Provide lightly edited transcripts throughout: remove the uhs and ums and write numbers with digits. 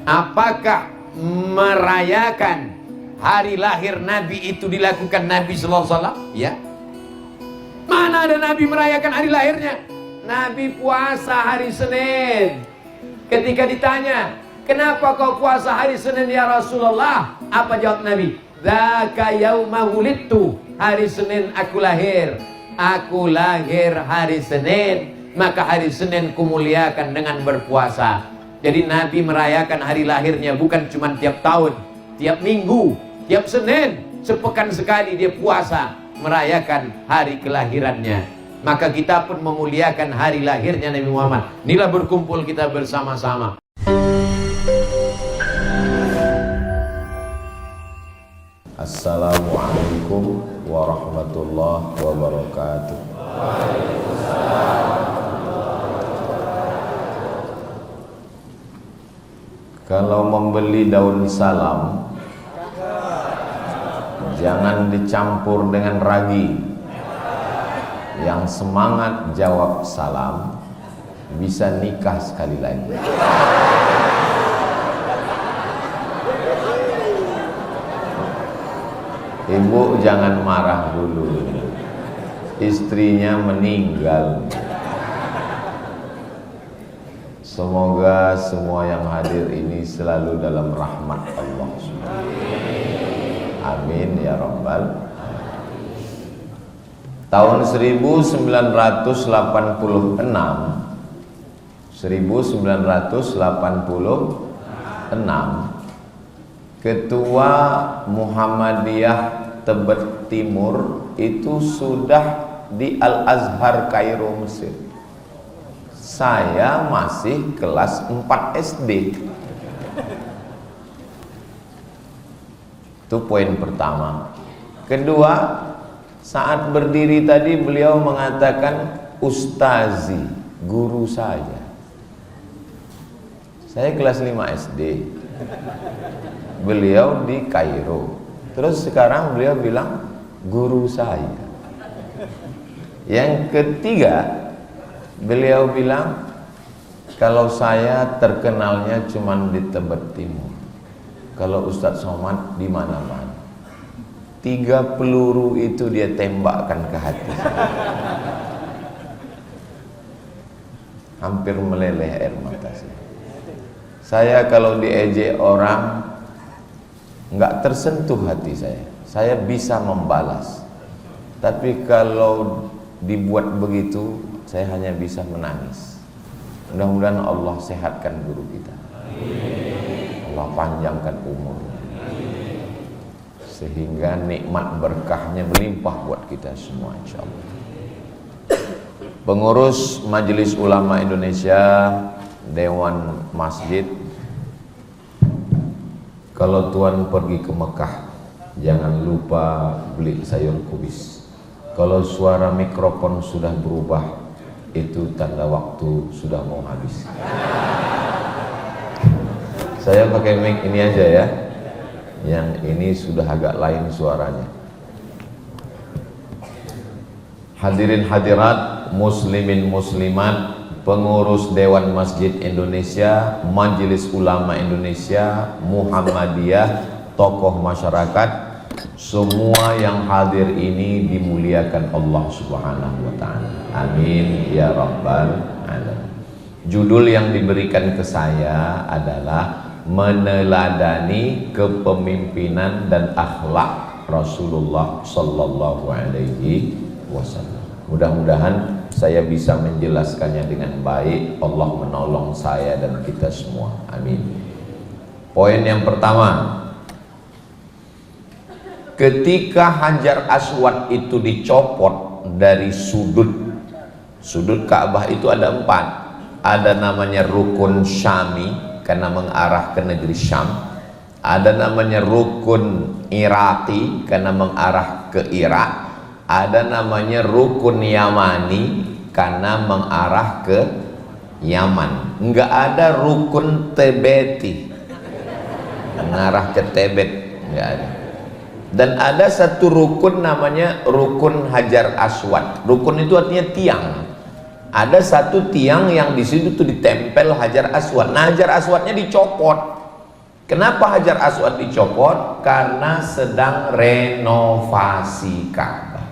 Apakah merayakan hari lahir Nabi itu dilakukan Nabi sallallahu alaihi wasallam? Ya. Mana ada Nabi merayakan hari lahirnya? Nabi puasa hari Senin. Ketika ditanya, kenapa kau puasa hari Senin ya Rasulullah? Apa jawab Nabi? Dzaka yauma wulidtu. Hari Senin aku lahir. Aku lahir hari Senin, maka hari Senin kumuliakan dengan berpuasa. Jadi Nabi merayakan hari lahirnya bukan cuma tiap tahun, tiap minggu, tiap Senin, sepekan sekali dia puasa merayakan hari kelahirannya. Maka kita pun memuliakan hari lahirnya Nabi Muhammad. Inilah berkumpul kita bersama-sama. Assalamualaikum warahmatullahi wabarakatuh. Kalau membeli daun salam, jangan dicampur dengan ragi. Yang semangat jawab salam bisa nikah sekali lagi. Ibu jangan marah dulu, istrinya meninggal. Semoga semua yang hadir ini selalu dalam rahmat Allah. Amin ya Rabbal. Tahun 1986 Ketua Muhammadiyah Tebet Timur itu sudah di Al-Azhar Kairo, Mesir. Saya masih kelas 4 SD. Itu poin pertama. Kedua, saat berdiri tadi beliau mengatakan ustazi, guru saya. Saya kelas 5 SD. Beliau di Kairo. Terus sekarang beliau bilang guru saya. Yang ketiga, beliau bilang kalau saya terkenalnya cuma di Tebet Timur. Kalau Ustadz Somad di mana-mana. 3 peluru itu dia tembakkan ke hati saya. Hampir meleleh air mata saya. Saya kalau diejek orang nggak tersentuh hati saya. Saya bisa membalas. Tapi kalau dibuat begitu, saya hanya bisa menangis. Mudah-mudahan Allah sehatkan guru kita. Allah panjangkan umurnya. Sehingga nikmat berkahnya melimpah buat kita semua insyaallah. Pengurus Majelis Ulama Indonesia, Dewan Masjid, kalau Tuan pergi ke Mekah, jangan lupa beli sayur kubis. Kalau suara mikrofon sudah berubah, itu tanda waktu sudah mau habis. Saya pakai mic ini aja ya. Yang ini sudah agak lain suaranya. Hadirin hadirat, muslimin muslimat, pengurus Dewan Masjid Indonesia, Majelis Ulama Indonesia, Muhammadiyah, tokoh masyarakat, semua yang hadir ini dimuliakan Allah Subhanahu wa taala. Amin ya rabbal alamin. Judul yang diberikan ke saya adalah meneladani kepemimpinan dan akhlak Rasulullah sallallahu alaihi wasallam. Mudah-mudahan saya bisa menjelaskannya dengan baik. Allah menolong saya dan kita semua. Amin. Poin yang pertama, ketika Hajar Aswad itu dicopot dari sudut Ka'bah itu ada 4. Ada namanya rukun Syami karena mengarah ke negeri Syam. Ada namanya rukun Iraqi karena mengarah ke Irak. Ada namanya rukun Yamani karena mengarah ke Yaman. Enggak ada rukun Tibeti mengarah ke Tibet, enggak ada. Dan ada satu rukun namanya rukun Hajar Aswad. Rukun itu artinya tiang. Ada satu tiang yang di situ tuh ditempel Hajar Aswad. Nah, Hajar Aswadnya dicopot. Kenapa Hajar Aswad dicopot? Karena sedang renovasi Ka'bah.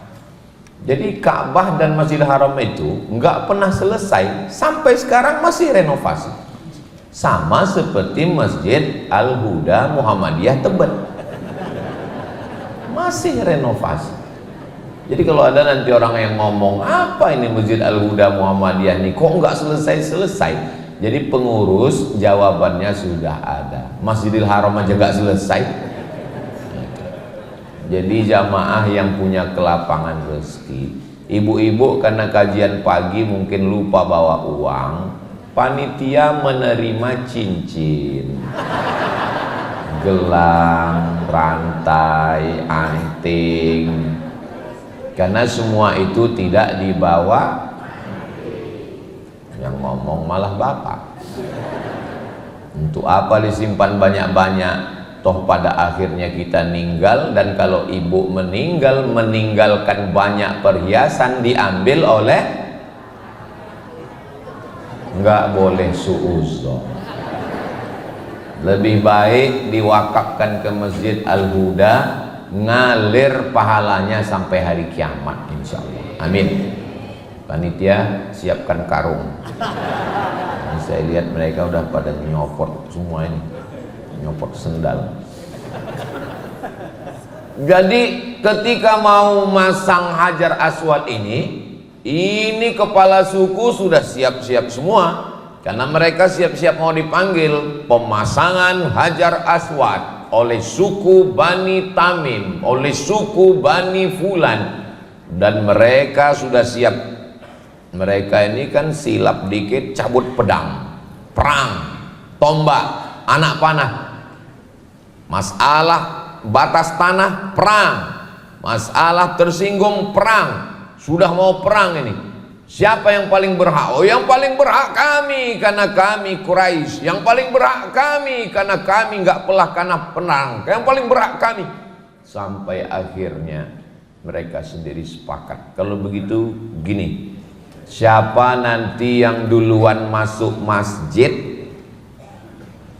Jadi Ka'bah dan Masjidil Haram itu nggak pernah selesai, sampai sekarang masih renovasi. Sama seperti Masjid Al-Huda Muhammadiyah Tebet, masih renovasi. Jadi kalau ada nanti orang yang ngomong, apa ini Masjid Al-Huda Muhammadiyah ini kok nggak selesai-selesai? Jadi pengurus jawabannya sudah ada. Masjidil Haram aja nggak selesai. Jadi jamaah yang punya kelapangan rezeki, ibu-ibu karena kajian pagi mungkin lupa bawa uang, panitia menerima cincin, gelang, rantai, anting, karena semua itu tidak dibawa. Yang ngomong malah bapak. Untuk apa disimpan banyak-banyak? Toh pada akhirnya kita ninggal, dan kalau ibu meninggal, meninggalkan banyak perhiasan diambil oleh, nggak boleh suuzon. Lebih baik diwakafkan ke Masjid Al-Huda, ngalir pahalanya sampai hari kiamat insyaallah. Amin. Panitia siapkan karung. Ini saya lihat mereka udah pada nyopot semua ini, nyopot sendal. Jadi ketika mau masang Hajar Aswad ini kepala suku sudah siap-siap semua, karena mereka siap-siap mau dipanggil pemasangan Hajar Aswad oleh suku Bani Tamim, oleh suku Bani Fulan, dan mereka sudah siap. Mereka ini kan silap dikit cabut pedang, perang, tombak, anak panah. Masalah batas tanah, perang. Masalah tersinggung, perang. Sudah mau perang ini. Siapa yang paling berhak? Oh, yang paling berhak kami, karena kami Quraisy. Yang paling berhak kami, karena kami nggak pelah karena perang. Yang paling berhak kami. Sampai akhirnya mereka sendiri sepakat. Kalau begitu gini, siapa nanti yang duluan masuk masjid,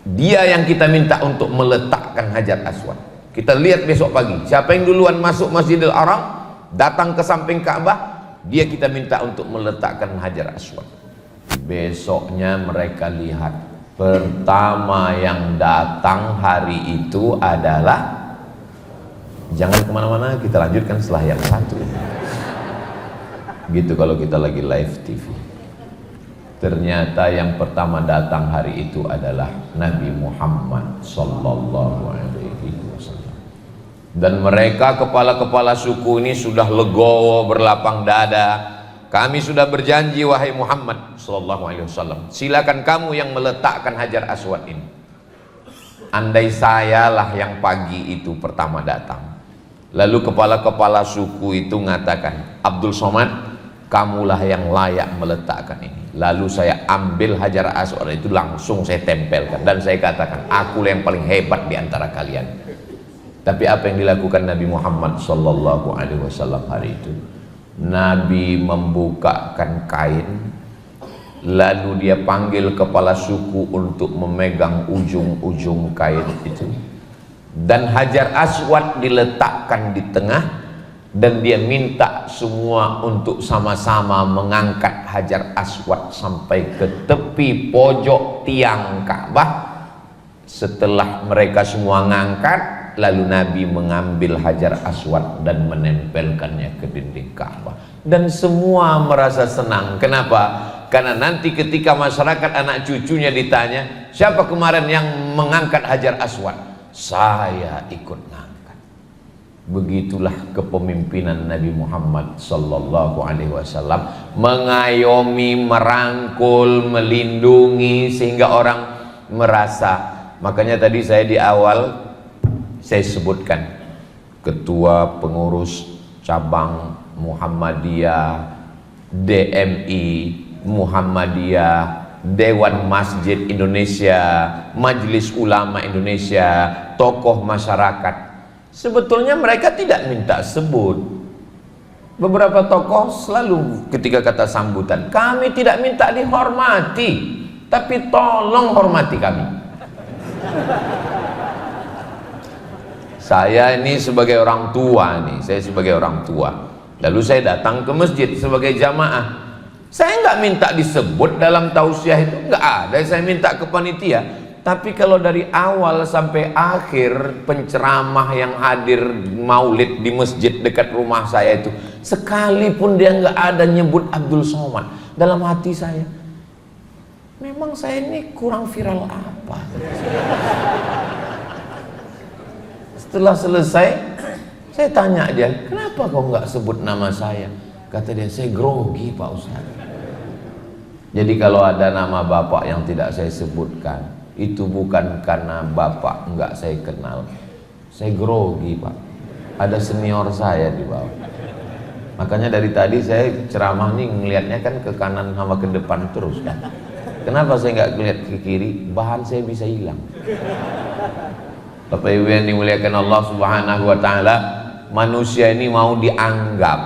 dia yang kita minta untuk meletakkan Hajar Aswad. Kita lihat besok pagi, siapa yang duluan masuk Masjidil Haram, datang ke samping Ka'bah, dia kita minta untuk meletakkan Hajar Aswad. Besoknya mereka lihat, pertama yang datang hari itu adalah, jangan kemana-mana, kita lanjutkan setelah yang satu. Gitu kalau kita lagi live TV. Ternyata yang pertama datang hari itu adalah Nabi Muhammad sallallahu alaihi wasallam. Dan mereka kepala-kepala suku ini sudah legowo, berlapang dada. Kami sudah berjanji wahai Muhammad sallallahu alaihi wasallam, silakan kamu yang meletakkan Hajar Aswad ini. Andai sayalah yang pagi itu pertama datang. Lalu kepala-kepala suku itu mengatakan, Abdul Somad, kamulah yang layak meletakkan ini. Lalu saya ambil Hajar Aswad itu, langsung saya tempelkan, dan saya katakan, akulah yang paling hebat di antara kalian. Tapi apa yang dilakukan Nabi Muhammad sallallahu alaihi wasallam hari itu? Nabi membukakan kain, lalu dia panggil kepala suku untuk memegang ujung-ujung kain itu, dan Hajar Aswad diletakkan di tengah. Dan dia minta semua untuk sama-sama mengangkat Hajar Aswad sampai ke tepi pojok tiang Ka'bah. Setelah mereka semua ngangkat, lalu Nabi mengambil Hajar Aswad dan menempelkannya ke dinding Ka'bah. Dan semua merasa senang. Kenapa? Karena nanti ketika masyarakat anak cucunya ditanya, siapa kemarin yang mengangkat Hajar Aswad? Saya ikut ngangkat. Begitulah kepemimpinan Nabi Muhammad sallallahu alaihi wasallam, mengayomi, merangkul, melindungi, sehingga orang merasa. Makanya tadi saya di awal saya sebutkan, ketua pengurus cabang Muhammadiyah, DMI Muhammadiyah, Dewan Masjid Indonesia, Majelis Ulama Indonesia, tokoh masyarakat, sebetulnya mereka tidak minta sebut. Beberapa tokoh selalu ketika kata sambutan, kami tidak minta dihormati, tapi tolong hormati kami. Saya ini sebagai orang tua nih, saya sebagai orang tua. Lalu saya datang ke masjid sebagai jamaah. Saya nggak minta disebut dalam tausiah itu, nggak ada. Saya minta ke panitia. Tapi kalau dari awal sampai akhir penceramah yang hadir maulid di masjid dekat rumah saya itu, sekalipun dia nggak ada nyebut Abdul Somad, dalam hati saya, memang saya ini kurang viral apa? Setelah selesai, saya tanya dia, kenapa kau nggak sebut nama saya? Kata dia, saya grogi Pak Ustaz. Jadi kalau ada nama bapak yang tidak saya sebutkan, itu bukan karena bapak nggak saya kenal, saya grogi Pak. Ada senior saya di bawah. Makanya dari tadi saya ceramah nih ngelihatnya kan ke kanan sama ke depan terus kan. Kenapa saya nggak ngeliat ke kiri? Bahan saya bisa hilang. Bapak Ibu yang dimuliakan Allah Subhanahu wa taala, manusia ini mau dianggap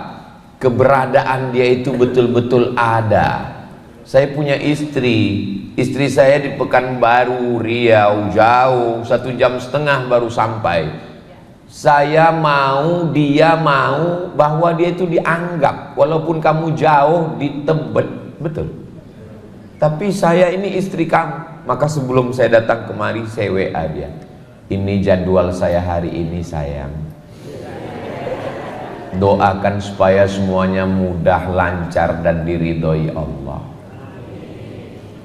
keberadaan dia itu betul-betul ada. Saya punya istri saya di Pekanbaru, Riau, jauh 1,5 jam baru sampai. Saya mau, dia mau bahwa dia itu dianggap, walaupun kamu jauh di Tebet, betul. Tapi saya ini istri kamu, maka sebelum saya datang kemari saya WA dia. Ini jadwal saya hari ini sayang. Doakan supaya semuanya mudah, lancar dan diridhoi Allah.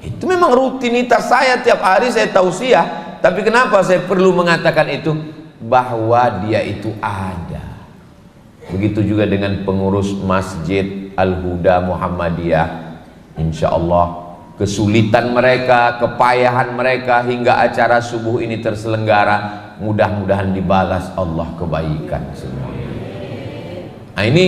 Itu memang rutinitas saya, tiap hari saya tausiah. Tapi kenapa saya perlu mengatakan itu? Bahwa dia itu ada. Begitu juga dengan pengurus Masjid Al-Huda Muhammadiyah. Insya Allah kesulitan mereka, kepayahan mereka hingga acara subuh ini terselenggara, mudah-mudahan dibalas Allah kebaikan semua. Nah ini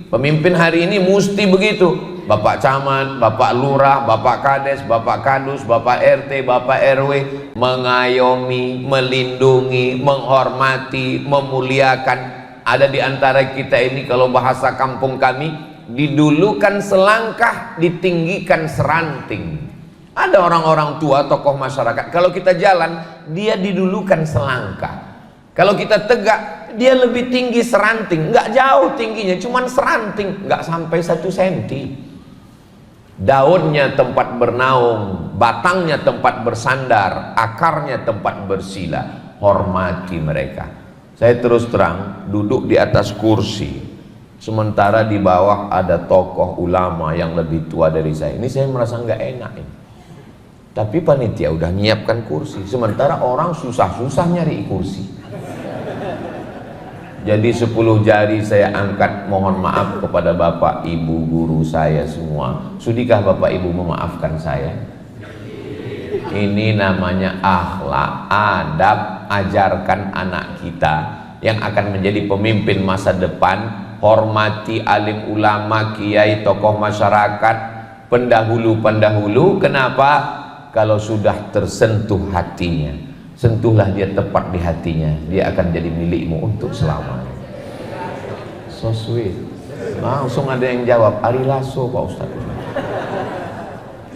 pemimpin hari ini mesti begitu. Bapak Camat, Bapak Lurah, Bapak Kades, Bapak Kadus, Bapak RT, Bapak RW mengayomi, melindungi, menghormati, memuliakan. Ada di antara kita ini, kalau bahasa kampung kami, didulukan selangkah, ditinggikan seranting. Ada orang-orang tua, tokoh masyarakat, kalau kita jalan, dia didulukan selangkah. Kalau kita tegak, dia lebih tinggi seranting. Nggak jauh tingginya, cuman seranting, nggak sampai 1 senti. Daunnya tempat bernaung, batangnya tempat bersandar, akarnya tempat bersila. Hormati mereka. Saya terus terang duduk di atas kursi, sementara di bawah ada tokoh ulama yang lebih tua dari saya. Ini saya merasa nggak enak ini. Tapi panitia udah nyiapkan kursi, sementara orang susah-susah nyari kursi. Jadi 10 jari saya angkat, mohon maaf kepada Bapak Ibu guru saya semua. Sudikah Bapak Ibu memaafkan saya? Ini namanya akhlak, adab, ajarkan anak kita yang akan menjadi pemimpin masa depan. Hormati alim ulama, kiai, tokoh masyarakat, pendahulu-pendahulu. Kenapa? Kalau sudah tersentuh hatinya, sentuhlah dia tepat di hatinya, dia akan jadi milikmu untuk selamanya. So sweet. Langsung ada yang jawab, Ari Lasso Pak Ustaz.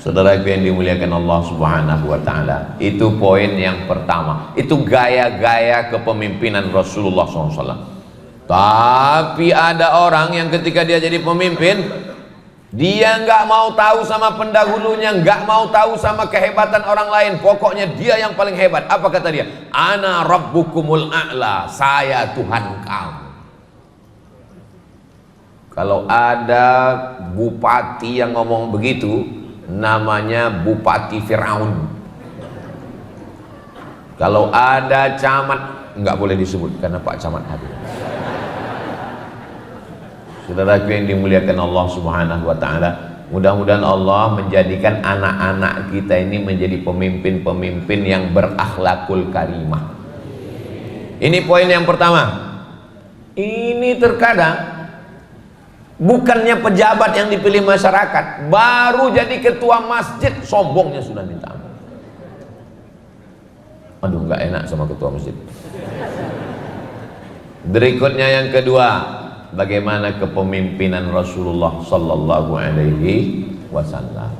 Saudara yang dimuliakan Allah Subhanahu wa taala, itu poin yang pertama. Itu gaya-gaya kepemimpinan Rasulullah SAW. Tapi ada orang yang ketika dia jadi pemimpin, dia nggak mau tahu sama pendahulunya, nggak mau tahu sama kehebatan orang lain. Pokoknya dia yang paling hebat. Apa kata dia? Ana rabbukumul a'la, saya Tuhan kamu. Kalau ada bupati yang ngomong begitu, namanya Bupati Firaun. Kalau ada camat, nggak boleh disebut karena Pak Camat hadir. Saudaraku yang dimuliakan Allah Subhanahu wa taala, mudah-mudahan Allah menjadikan anak-anak kita ini menjadi pemimpin-pemimpin yang berakhlakul karimah. Ini poin yang pertama. Ini terkadang bukannya pejabat yang dipilih masyarakat, baru jadi ketua masjid sombongnya sudah minta ampun. Aduh, nggak enak sama ketua masjid. Berikutnya yang kedua, bagaimana kepemimpinan Rasulullah sallallahu alaihi wasallam.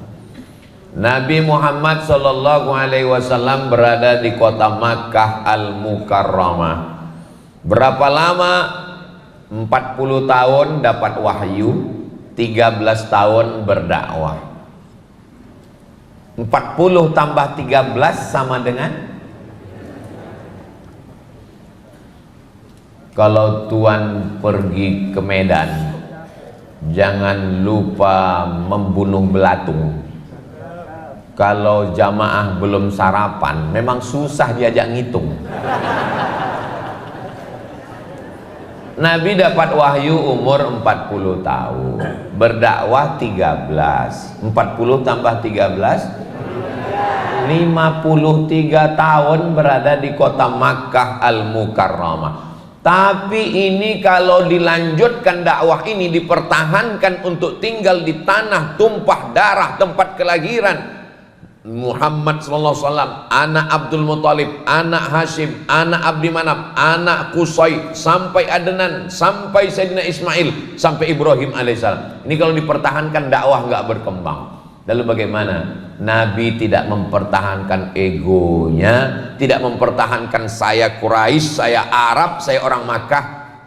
Nabi Muhammad sallallahu alaihi wasallam berada di kota Makkah Al-Mukarramah. Berapa lama? 40 tahun dapat wahyu, 13 tahun berdakwah. 40 tambah 13 sama dengan, kalau Tuan pergi ke Medan, jangan lupa membunuh belatung. Kalau jamaah belum sarapan, memang susah diajak ngitung. Nabi dapat wahyu umur 40 tahun, berdakwah 13. 40 tambah 13, 53 tahun berada di kota Makkah Al-Mukarramah. Tapi ini kalau dilanjutkan dakwah ini, dipertahankan untuk tinggal di tanah tumpah darah tempat kelahiran Muhammad sallallahu alaihi wasallam, anak Abdul Muthalib, anak Hashim, anak Abdi Manaf, anak Qusay, sampai Adnan, sampai Sayyidina Ismail, sampai Ibrahim alaihissalam. Ini kalau dipertahankan dakwah nggak berkembang. Lalu bagaimana? Nabi tidak mempertahankan egonya, tidak mempertahankan saya Quraisy, saya Arab, saya orang Makkah,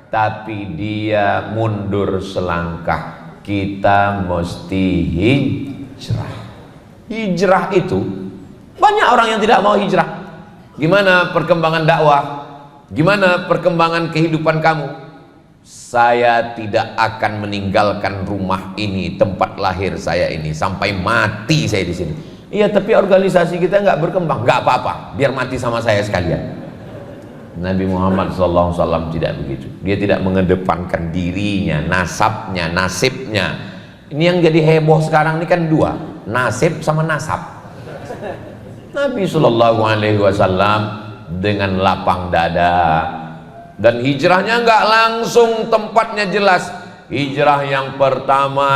tapi dia mundur selangkah. Kita mesti hijrah. Hijrah itu banyak orang yang tidak mau hijrah. Gimana perkembangan dakwah? Gimana perkembangan kehidupan kamu? Saya tidak akan meninggalkan rumah ini, tempat lahir saya ini, sampai mati saya di sini. Iya, tapi organisasi kita nggak berkembang. Nggak apa-apa, biar mati sama saya sekalian. Nabi Muhammad SAW tidak begitu. Dia tidak mengedepankan dirinya, nasabnya, nasibnya. Ini yang jadi heboh sekarang ini kan dua, nasib sama nasab. Nabi SAW dengan lapang dada, dan hijrahnya nggak langsung tempatnya jelas. Hijrah yang pertama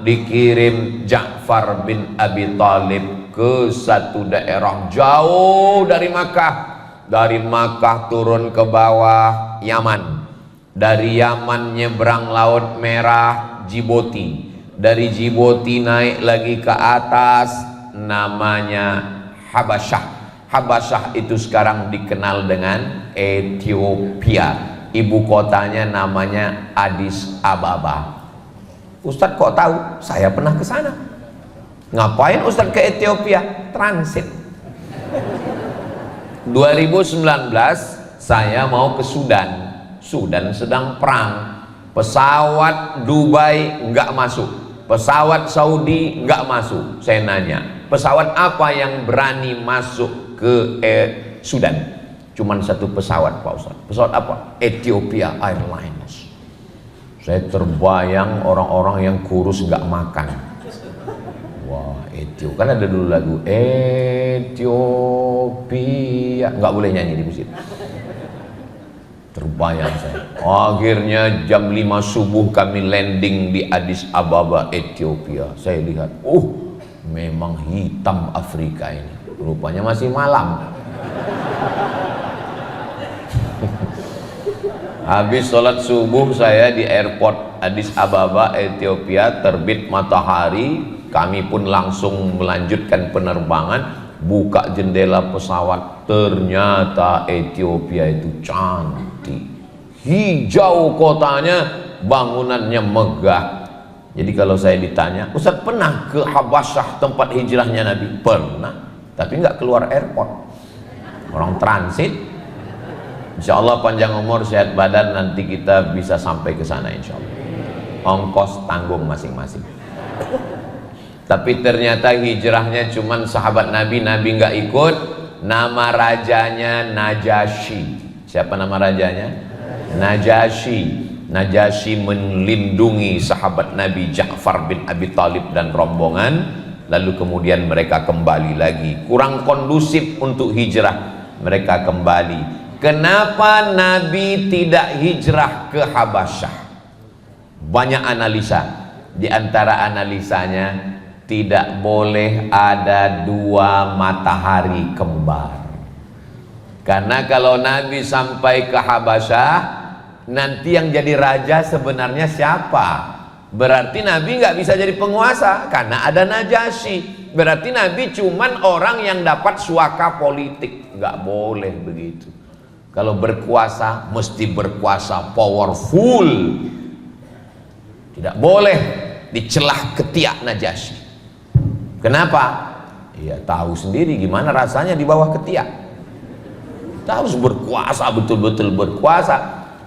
dikirim Ja'far bin Abi Thalib ke satu daerah jauh dari Makkah. Dari Makkah turun ke bawah Yaman, dari Yaman nyebrang Laut Merah Djibouti, dari Djibouti naik lagi ke atas, namanya Habasyah. Habasyah itu sekarang dikenal dengan Ethiopia. Ibu kotanya namanya Addis Ababa. Ustadz kok tahu? Saya pernah ke sana. Ngapain Ustadz ke Ethiopia? Transit. 2019 saya mau ke Sudan. Sudan sedang perang. Pesawat Dubai nggak masuk, pesawat Saudi nggak masuk. Saya nanya, pesawat apa yang berani masuk ke Sudan? Cuman satu pesawat, Pak Ustaz. Pesawat apa? Ethiopia Airlines. Saya terbayang orang-orang yang kurus nggak makan. Wah, Ethiopia. Kan ada dulu lagu Ethiopia. Nggak boleh nyanyi di masjid. Terbayang saya. Akhirnya jam 5 subuh kami landing di Addis Ababa, Ethiopia. Saya lihat, memang hitam Afrika ini. Rupanya masih malam. Habis sholat subuh saya di airport Addis Ababa, Ethiopia, terbit matahari. Kami pun langsung melanjutkan penerbangan. Buka jendela pesawat, ternyata Ethiopia itu cantik, hijau kotanya, bangunannya megah. Jadi kalau saya ditanya, Ustaz pernah ke Habasyah tempat hijrahnya Nabi? Pernah, tapi nggak keluar airport. Orang transit. Insya Allah panjang umur, sehat badan, nanti kita bisa sampai ke sana insya Allah. Ongkos tanggung masing-masing. Tapi ternyata hijrahnya cuman sahabat Nabi, Nabi nggak ikut. Nama rajanya Najasyi. Siapa nama rajanya? Najasyi. Najasyi melindungi sahabat Nabi Ja'far bin Abi Thalib dan rombongan. Lalu kemudian mereka kembali lagi. Kurang kondusif untuk hijrah, mereka kembali. Kenapa Nabi tidak hijrah ke Habasyah? Banyak analisa. Di antara analisanya, tidak boleh ada dua matahari kembar. Karena kalau Nabi sampai ke Habasyah, nanti yang jadi raja sebenarnya siapa? Berarti Nabi nggak bisa jadi penguasa karena ada Najasyi. Berarti Nabi cuman orang yang dapat suaka politik. Nggak boleh begitu. Kalau berkuasa mesti berkuasa powerful. Tidak boleh dicelah ketiak Najasyi. Kenapa? Ya tahu sendiri gimana rasanya di bawah ketiak. Harus berkuasa, betul-betul berkuasa.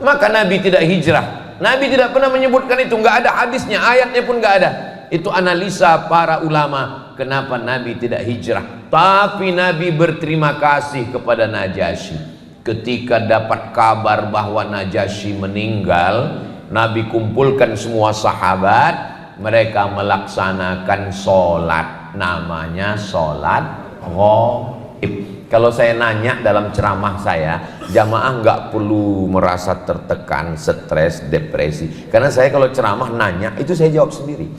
Maka Nabi tidak hijrah. Nabi tidak pernah menyebutkan itu, nggak ada hadisnya, ayatnya pun nggak ada. Itu analisa para ulama kenapa Nabi tidak hijrah. Tapi Nabi berterima kasih kepada Najasyi. Ketika dapat kabar bahwa Najasyi meninggal, Nabi kumpulkan semua sahabat, mereka melaksanakan sholat, namanya sholat ghaib. Kalau saya nanya dalam ceramah saya, jamaah nggak perlu merasa tertekan, stres, depresi. Karena saya kalau ceramah nanya, itu saya jawab sendiri.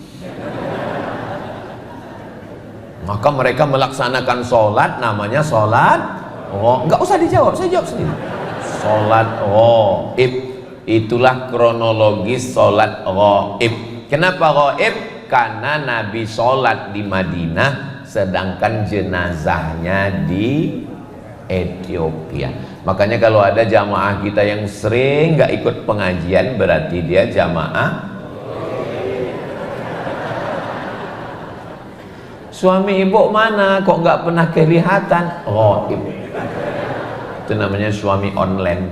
Maka mereka melaksanakan sholat, namanya sholat nggak usah dijawab, saya jawab sendiri. Sholat ghaib, itulah kronologis sholat ghaib. Kenapa ghaib? Karena Nabi sholat di Madinah, sedangkan jenazahnya di Ethiopia. Makanya kalau ada jamaah kita yang sering nggak ikut pengajian, berarti dia jamaah. Suami ibu mana kok nggak pernah kelihatan? Ghaib. Itu namanya suami online.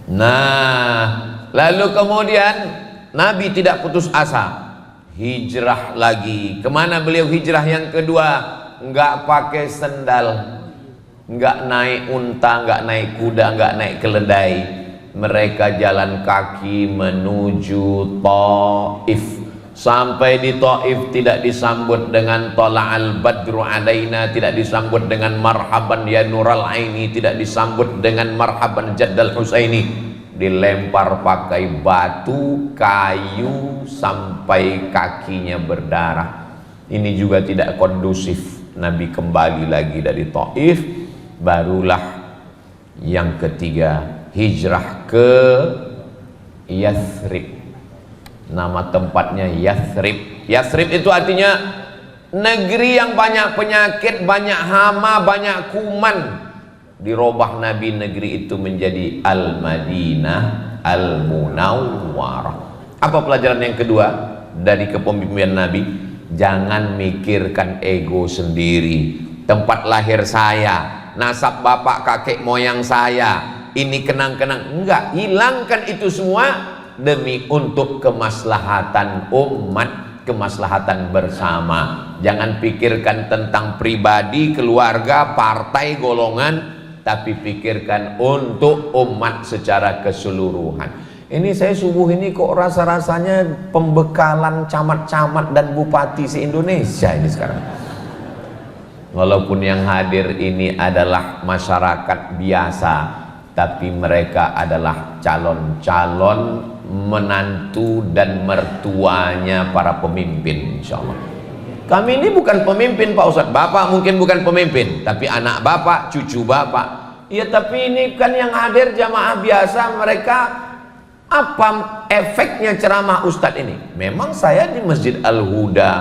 Nah, lalu kemudian Nabi tidak putus asa, hijrah lagi. Kemana beliau hijrah yang kedua? Nggak pakai sendal, nggak naik unta, nggak naik kuda, nggak naik keledai. Mereka jalan kaki menuju Taif. Sampai di Taif tidak disambut dengan Tola'al Badru Alaina, tidak disambut dengan marhaban ya Nural Aini, tidak disambut dengan marhaban Jaddal Husaini. Dilempar pakai batu, kayu sampai kakinya berdarah. Ini juga tidak kondusif. Nabi kembali lagi dari Taif. Barulah yang ketiga, hijrah ke Yathrib. Nama tempatnya Yathrib. Yathrib itu artinya negeri yang banyak penyakit, banyak hama, banyak kuman. Dirubah Nabi negeri itu menjadi Al-Madinah Al-Munawwarah. Apa pelajaran yang kedua dari kepemimpinan Nabi? Jangan mikirkan ego sendiri. Tempat lahir saya, nasab bapak kakek moyang saya, ini kenang-kenang. Enggak, hilangkan itu semua demi untuk kemaslahatan umat, kemaslahatan bersama. Jangan pikirkan tentang pribadi, keluarga, partai, golongan, tapi pikirkan untuk umat secara keseluruhan. Ini saya subuh ini kok rasa-rasanya pembekalan camat-camat dan bupati se-Indonesia ini sekarang. Walaupun yang hadir ini adalah masyarakat biasa, tapi mereka adalah calon-calon menantu dan mertuanya para pemimpin, insyaallah. Kami ini bukan pemimpin Pak Ustadz. Bapak mungkin bukan pemimpin, tapi anak bapak, cucu bapak. Ya tapi ini kan yang hadir jamaah biasa. Mereka apa efeknya ceramah Ustadz ini? Memang saya di Masjid Al-Huda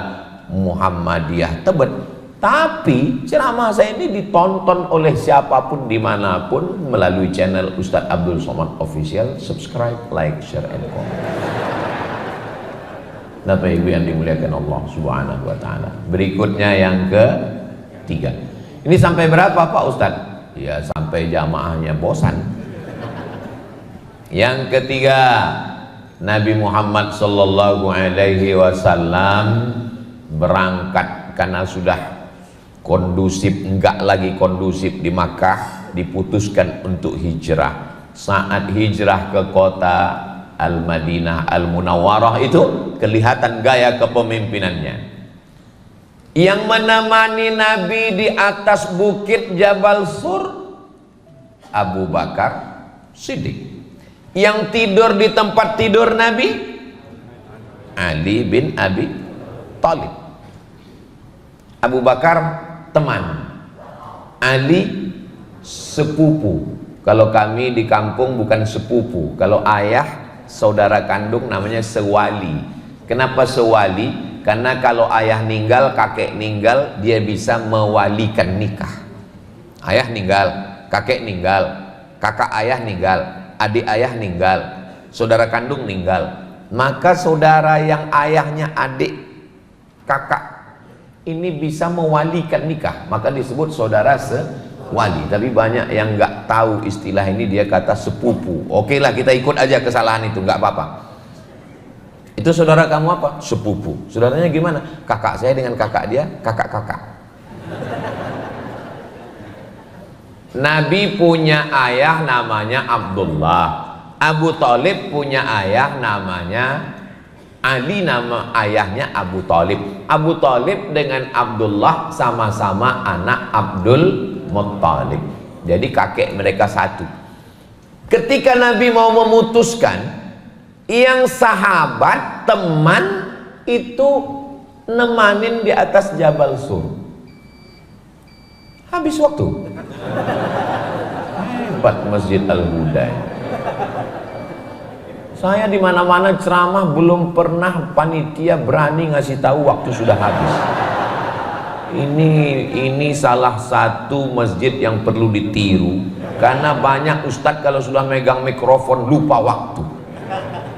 Muhammadiyah Tebet, tapi ceramah saya ini ditonton oleh siapapun dimanapun melalui channel Ustadz Abdul Somad Official. Subscribe, like, share, and comment. Bapak Ibu yang dimuliakan Allah Subhanahu wa Ta'ala. Berikutnya yang ketiga. Ini sampai berapa Pak Ustadz? Ya sampai jamaahnya bosan. Yang ketiga, Nabi Muhammad sallallahu alaihi wasallam berangkat karena sudah kondusif, enggak lagi kondusif di Makkah, diputuskan untuk hijrah. Saat hijrah ke kota Al-Madinah Al-Munawwarah itu kelihatan gaya kepemimpinannya. Yang menemani Nabi di atas bukit Jabal Sur, Abu Bakar Siddiq. Yang tidur di tempat tidur Nabi, Ali bin Abi Thalib. Abu Bakar teman, Ali sepupu. Kalau kami di kampung bukan sepupu, kalau ayah saudara kandung namanya sewali. Kenapa sewali? Karena kalau ayah ninggal, kakek ninggal, dia bisa mewalikan nikah. Ayah ninggal, kakek ninggal, kakak ayah ninggal, adik ayah ninggal, saudara kandung ninggal, maka saudara yang ayahnya adik kakak ini bisa mewalikan nikah, maka disebut saudara sewali. Tapi banyak yang nggak tahu istilah ini, dia kata sepupu. Oke lah, kita ikut aja kesalahan itu, nggak apa-apa. Itu saudara kamu apa? Sepupu. Saudaranya gimana? Kakak saya dengan kakak dia, kakak-kakak. Nabi punya ayah namanya Abdullah. Abu Thalib punya ayah namanya Ali, nama ayahnya Abu Thalib. Abu Thalib dengan Abdullah sama-sama anak Abdul Muttalib. Jadi kakek mereka satu. Ketika Nabi mau memutuskan, yang sahabat teman itu nemanin di atas Jabal Sur. Habis waktu. Hebat Masjid Al-Huda. Saya di mana-mana ceramah belum pernah panitia berani ngasih tahu waktu sudah habis. Ini salah satu masjid yang perlu ditiru, karena banyak ustadz kalau sudah megang mikrofon lupa waktu.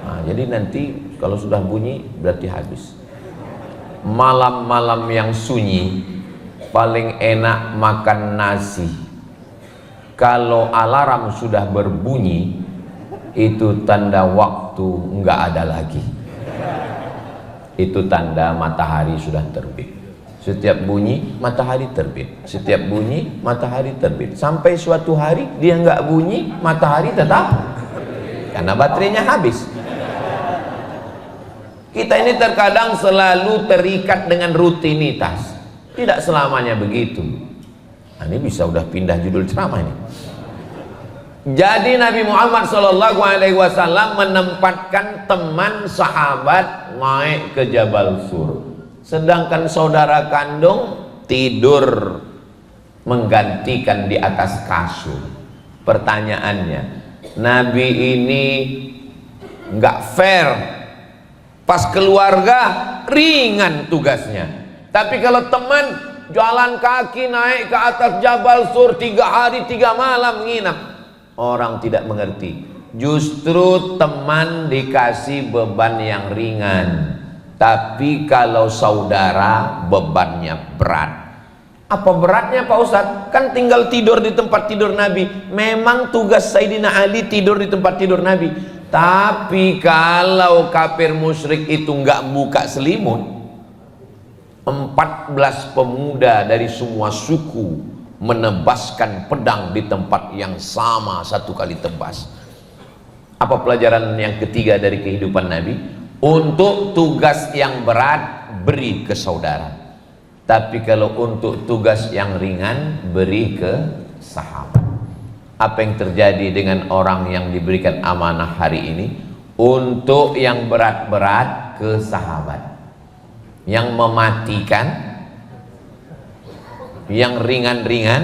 Nah, jadi nanti kalau sudah bunyi berarti habis. Malam-malam yang sunyi paling enak makan nasi. Kalau alarm sudah berbunyi, itu tanda waktu nggak ada lagi. Itu tanda matahari sudah terbit. Setiap bunyi matahari terbit, setiap bunyi matahari terbit, sampai suatu hari dia nggak bunyi, matahari tetap, karena baterainya habis. Kita ini terkadang selalu terikat dengan rutinitas, tidak selamanya begitu. Nah, ini bisa udah pindah judul ceramah ini. Jadi Nabi Muhammad SAW menempatkan teman sahabat naik ke Jabal Sur, sedangkan saudara kandung tidur menggantikan di atas kasur. Pertanyaannya, Nabi ini nggak fair. Pas keluarga ringan tugasnya, tapi kalau teman jalan kaki naik ke atas Jabal Sur 3 hari 3 malam nginap, orang tidak mengerti. Justru teman dikasih beban yang ringan, tapi kalau saudara bebannya berat. Apa beratnya Pak Ustadz? Kan tinggal tidur di tempat tidur Nabi. Memang tugas Sayyidina Ali tidur di tempat tidur Nabi. Tapi kalau kafir musyrik itu nggak buka selimut, 14 pemuda dari semua suku menebaskan pedang di tempat yang sama, 1 kali tebas. Apa pelajaran yang ketiga dari kehidupan Nabi? Untuk tugas yang berat beri ke saudara, tapi kalau untuk tugas yang ringan beri ke sahabat. Apa yang terjadi dengan orang yang diberikan amanah hari ini? Untuk yang berat-berat ke sahabat, yang mematikan, yang ringan-ringan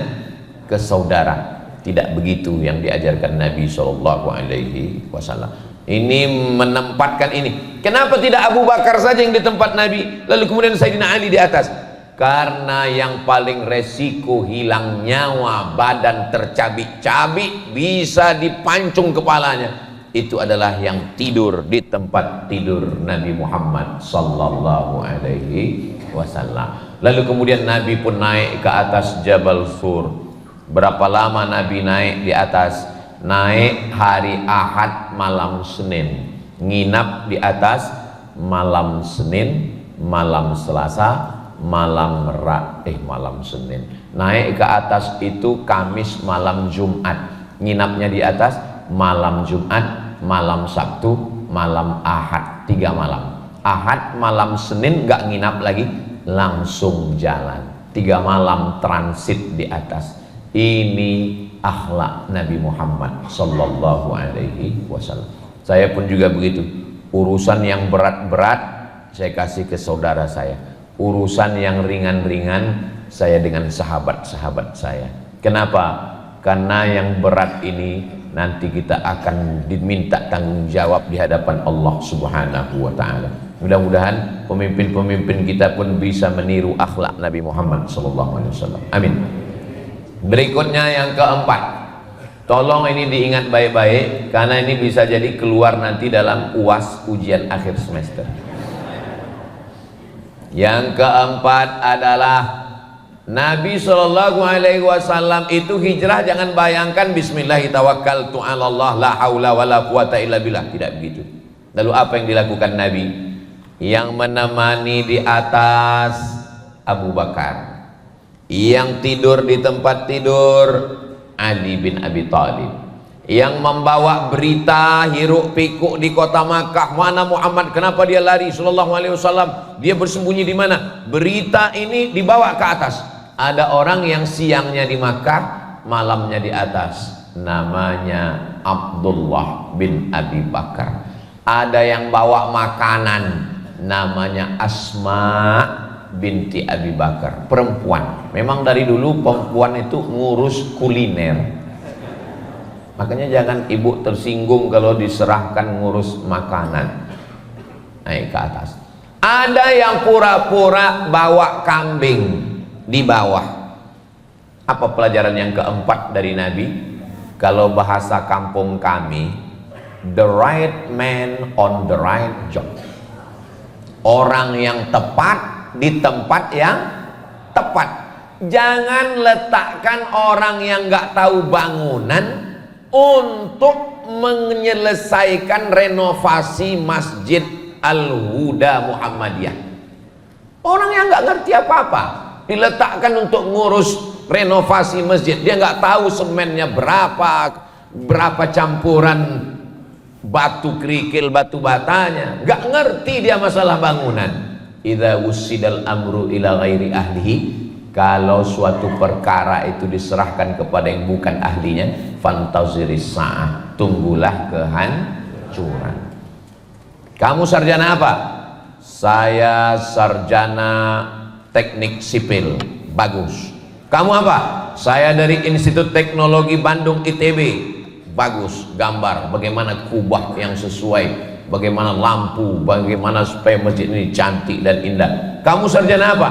ke saudara. Tidak begitu yang diajarkan Nabi SAW. Ini menempatkan ini. Kenapa tidak Abu Bakar saja yang di tempat Nabi, lalu kemudian Sayyidina Ali di atas? Karena yang paling resiko hilang nyawa, badan tercabik-cabik, bisa dipancung kepalanya, itu adalah yang tidur di tempat tidur Nabi Muhammad sallallahu alaihi wasallam. Lalu kemudian Nabi pun naik ke atas Jabal Sur. Berapa lama Nabi naik di atas? Naik hari Ahad malam Senin, nginap di atas malam Senin, malam Selasa, malam Senin. Naik ke atas itu Kamis malam Jumat, nginapnya di atas malam Jumat, malam Sabtu, malam Ahad, 3 malam. Ahad malam Senin nggak nginap lagi, langsung jalan, 3 malam transit di atas. Ini akhlak Nabi Muhammad sallallahu alaihi wasallam. Saya pun juga begitu. Urusan yang berat-berat saya kasih ke saudara saya, urusan yang ringan-ringan saya dengan sahabat-sahabat saya. Kenapa? Karena yang berat ini nanti kita akan diminta tanggung jawab di hadapan Allah Subhanahu wa taala. Mudah-mudahan pemimpin-pemimpin kita pun bisa meniru akhlak Nabi Muhammad sallallahu alaihi wasallam. Amin. Berikutnya yang keempat, Tolong ini diingat baik-baik, karena ini bisa jadi keluar nanti dalam UAS, ujian akhir semester. Yang keempat adalah Nabi SAW itu hijrah, jangan bayangkan Bismillahirrahmanirrahim, la haula wala quwata illa billah, tidak begitu. Lalu apa yang dilakukan Nabi? Yang menemani di atas Abu Bakar, yang tidur di tempat tidur Ali bin Abi Thalib, yang membawa berita hiruk pikuk di kota Makkah, mana Muhammad, kenapa dia lari, sallallahu alaihi wasallam, dia bersembunyi di mana? Berita ini dibawa ke atas. Ada orang yang siangnya di Makkah, malamnya di atas, namanya Abdullah bin Abi Bakar. Ada yang bawa makanan, namanya Asma binti Abi Bakar, perempuan. Memang dari dulu perempuan itu ngurus kuliner, makanya jangan ibu tersinggung kalau diserahkan ngurus makanan. Naik ke atas. Ada yang pura-pura bawa kambing di bawah. Apa pelajaran yang keempat dari Nabi? Kalau bahasa kampung kami, the right man on the right job. Orang yang tepat di tempat yang tepat. Jangan letakkan orang yang nggak tahu bangunan untuk menyelesaikan renovasi Masjid Al-Huda Muhammadiyah. Orang yang nggak ngerti apa-apa diletakkan untuk ngurus renovasi masjid. Dia nggak tahu semennya berapa campuran batu kerikil, batu batanya, nggak ngerti dia masalah bangunan. Idza wusidal amru ila ghairi ahlihi, kalau suatu perkara itu diserahkan kepada yang bukan ahlinya, fantaziris sa'ah, tunggulah kehancuran. Kamu sarjana apa? Saya sarjana teknik sipil. Bagus. Kamu apa? Saya dari Institut Teknologi Bandung ITB. Bagus. Gambar bagaimana kubah yang sesuai, bagaimana lampu, bagaimana supaya masjid ini cantik dan indah. Kamu sarjana apa?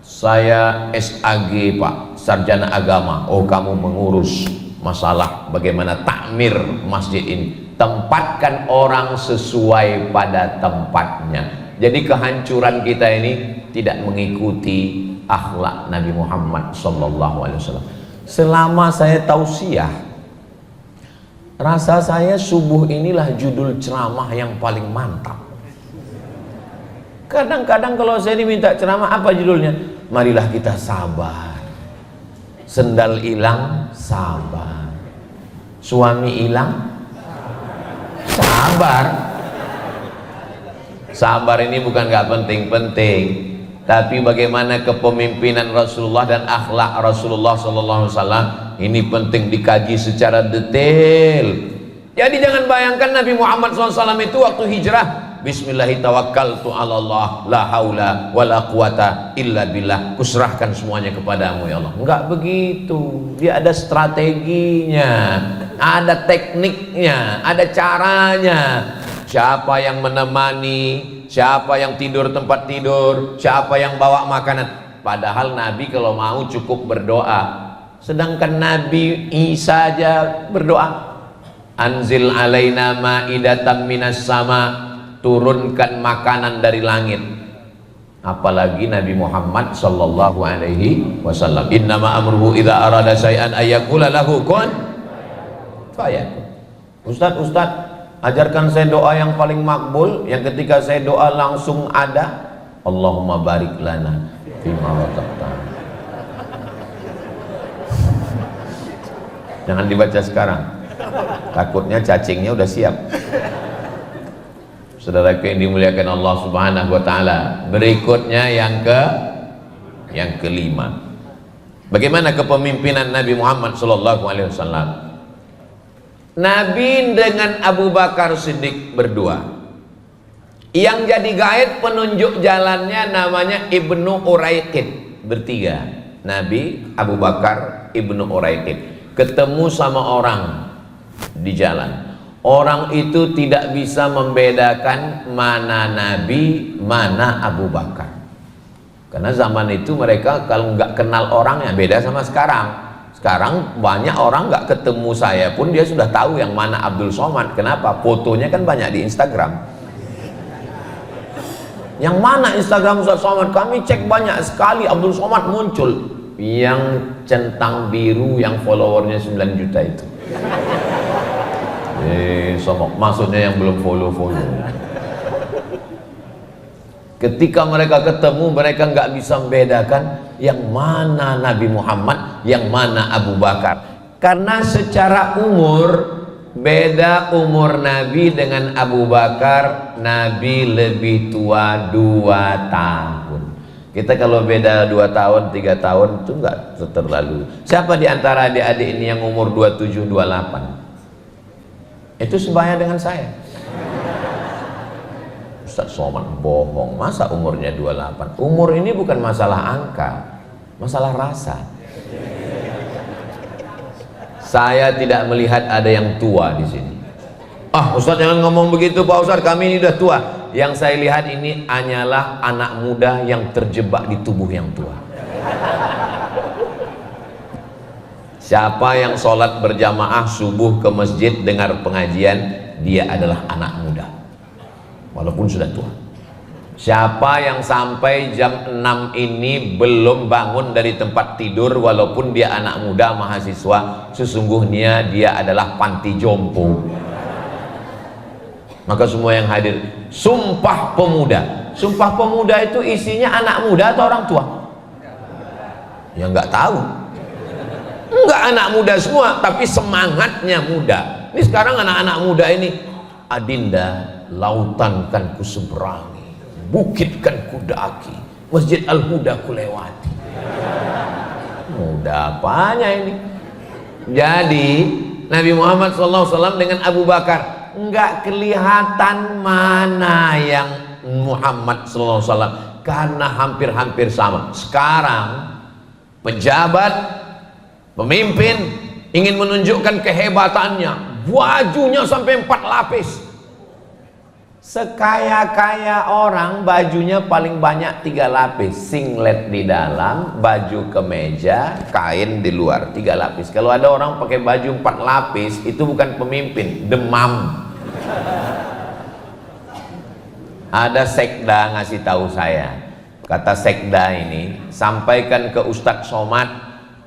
Saya SAG Pak, sarjana agama. Oh, kamu mengurus masalah bagaimana takmir masjid ini. Tempatkan orang sesuai pada tempatnya. Jadi kehancuran kita ini tidak mengikuti akhlak Nabi Muhammad SAW. Selama saya tausiah, rasa saya subuh inilah judul ceramah yang paling mantap. Kadang-kadang kalau saya diminta ceramah, apa judulnya? Marilah kita sabar. Sendal hilang, sabar. Suami hilang, sabar. Sabar ini bukan gak penting-penting, tapi bagaimana kepemimpinan Rasulullah dan akhlak Rasulullah SAW ini penting dikaji secara detail. Jadi jangan bayangkan Nabi Muhammad SAW itu waktu hijrah, Bismillahirrahmanirrahim, la haula wala quwata illa billah, kuserahkan semuanya kepadamu ya Allah. Enggak begitu. Dia ada strateginya, ada tekniknya, ada caranya. Siapa yang menemani, siapa yang tidur tempat tidur, siapa yang bawa makanan. Padahal Nabi kalau mau cukup berdoa. Sedangkan Nabi Isa aja berdoa, anzil alaina ma'idatan minas sama, turunkan makanan dari langit. Apalagi Nabi Muhammad sallallahu alaihi wasallam, innama amruhu idza arada syai'an ayyaqula lahu kun fayakun. Ustaz, ajarkan saya doa yang paling makbul, yang ketika saya doa langsung ada. Allahumma barik lana fima razaqtana. Jangan dibaca sekarang, takutnya cacingnya udah siap. Saudara yang dimuliakan Allah Subhanahu wa taala. Berikutnya yang kelima. Bagaimana kepemimpinan Nabi Muhammad sallallahu alaihi wasallam? Nabi dengan Abu Bakar Siddiq berdua. Yang jadi guide penunjuk jalannya namanya Ibnu Uraiqid, bertiga. Nabi, Abu Bakar, Ibnu Uraiqid ketemu sama orang di jalan. Orang itu tidak bisa membedakan mana Nabi, mana Abu Bakar. Karena zaman itu mereka kalau nggak kenal orangnya, beda sama sekarang. Sekarang banyak orang nggak ketemu saya pun dia sudah tahu yang mana Abdul Somad. Kenapa? Fotonya kan banyak di Instagram. Yang mana Instagram Ustaz Somad? Kami cek banyak sekali, Abdul Somad muncul. Yang centang biru yang followernya 9 juta itu. Somok, maksudnya yang belum follow. Ketika mereka ketemu, mereka nggak bisa membedakan yang mana Nabi Muhammad, yang mana Abu Bakar. Karena secara umur, beda umur Nabi dengan Abu Bakar. Nabi lebih tua 2 tahun. Kita kalau beda 2 tahun, 3 tahun itu nggak terlalu. Siapa di antara adik-adik ini yang umur 27, 28? Itu sebaya dengan saya. Ustaz Somad bohong, masa umurnya 28? Umur ini bukan masalah angka, masalah rasa. Saya tidak melihat ada yang tua di sini. Ah, Ustaz jangan ngomong begitu Pak Ustaz, kami ini udah tua. Yang saya lihat ini hanyalah anak muda yang terjebak di tubuh yang tua. Siapa yang sholat berjamaah subuh ke masjid dengar pengajian, dia adalah anak muda walaupun sudah tua. Siapa yang sampai jam 6 ini belum bangun dari tempat tidur walaupun dia anak muda mahasiswa, sesungguhnya dia adalah panti jompo. Maka semua yang hadir, Sumpah Pemuda. Sumpah Pemuda itu isinya anak muda atau orang tua? Ya nggak tahu. Enggak, anak muda semua, tapi semangatnya muda. Ini sekarang anak-anak muda ini, Adinda, lautan kan ku seberangi, bukit kan ku daki, Masjid Al-Huda ku lewati. Muda apanya ini? Jadi Nabi Muhammad SAW dengan Abu Bakar enggak kelihatan mana yang Muhammad SAW, karena hampir-hampir sama. Sekarang pejabat, pemimpin ingin menunjukkan kehebatannya, bajunya sampai 4 lapis. Sekaya-kaya orang bajunya paling banyak 3 lapis, singlet di dalam, baju kemeja, kain di luar, 3 lapis. Kalau ada orang pakai baju 4 lapis, itu bukan pemimpin, demam. Ada sekda ngasih tahu saya, kata sekda ini, sampaikan ke Ustadz Somad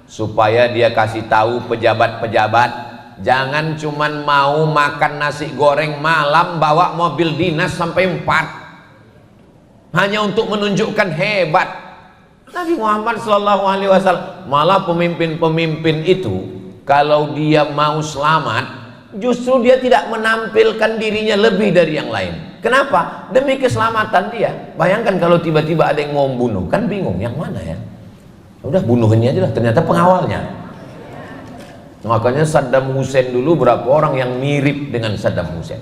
supaya dia kasih tahu pejabat-pejabat, jangan cuman mau makan nasi goreng malam bawa mobil dinas sampai 4 hanya untuk menunjukkan hebat. Nabi Muhammad SAW, malah pemimpin-pemimpin itu kalau dia mau selamat justru dia tidak menampilkan dirinya lebih dari yang lain. Kenapa? Demi keselamatan dia. Bayangkan kalau tiba-tiba ada yang mau membunuh, kan bingung yang mana ya. Udah bunuhnya aja lah, ternyata pengawalnya. Makanya Saddam Hussein dulu berapa orang yang mirip dengan Saddam Hussein.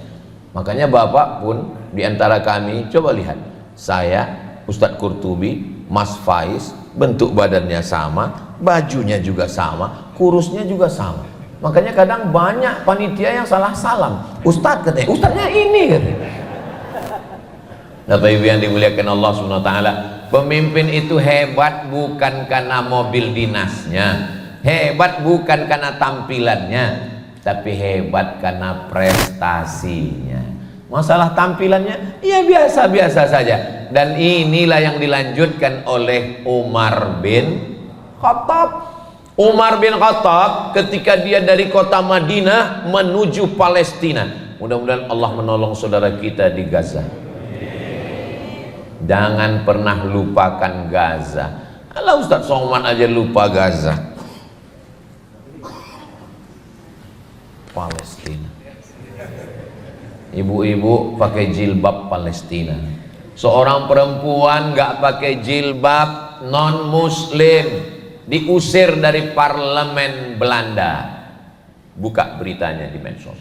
Makanya Bapak pun diantara kami, coba lihat, saya, Ustadz Qurtubi, Mas Faiz, bentuk badannya sama, bajunya juga sama, kurusnya juga sama. Makanya kadang banyak panitia yang salah salam. Ustadz katanya, Ustadznya ini katanya. Bapak Ibu yang dimuliakan Allah SWT, pemimpin itu hebat bukan karena mobil dinasnya, hebat bukan karena tampilannya, tapi hebat karena prestasinya. Masalah tampilannya ya biasa-biasa saja. Dan inilah yang dilanjutkan oleh Umar bin Khattab. Umar bin Khattab ketika dia dari kota Madinah menuju Palestina. Mudah-mudahan Allah menolong saudara kita di Gaza. Jangan pernah lupakan Gaza. Alah, Ustadz Somad aja lupa Gaza. Palestina. Ibu-ibu pakai jilbab Palestina. Seorang perempuan nggak pakai jilbab, non muslim, diusir dari parlemen Belanda. Buka beritanya di medsos.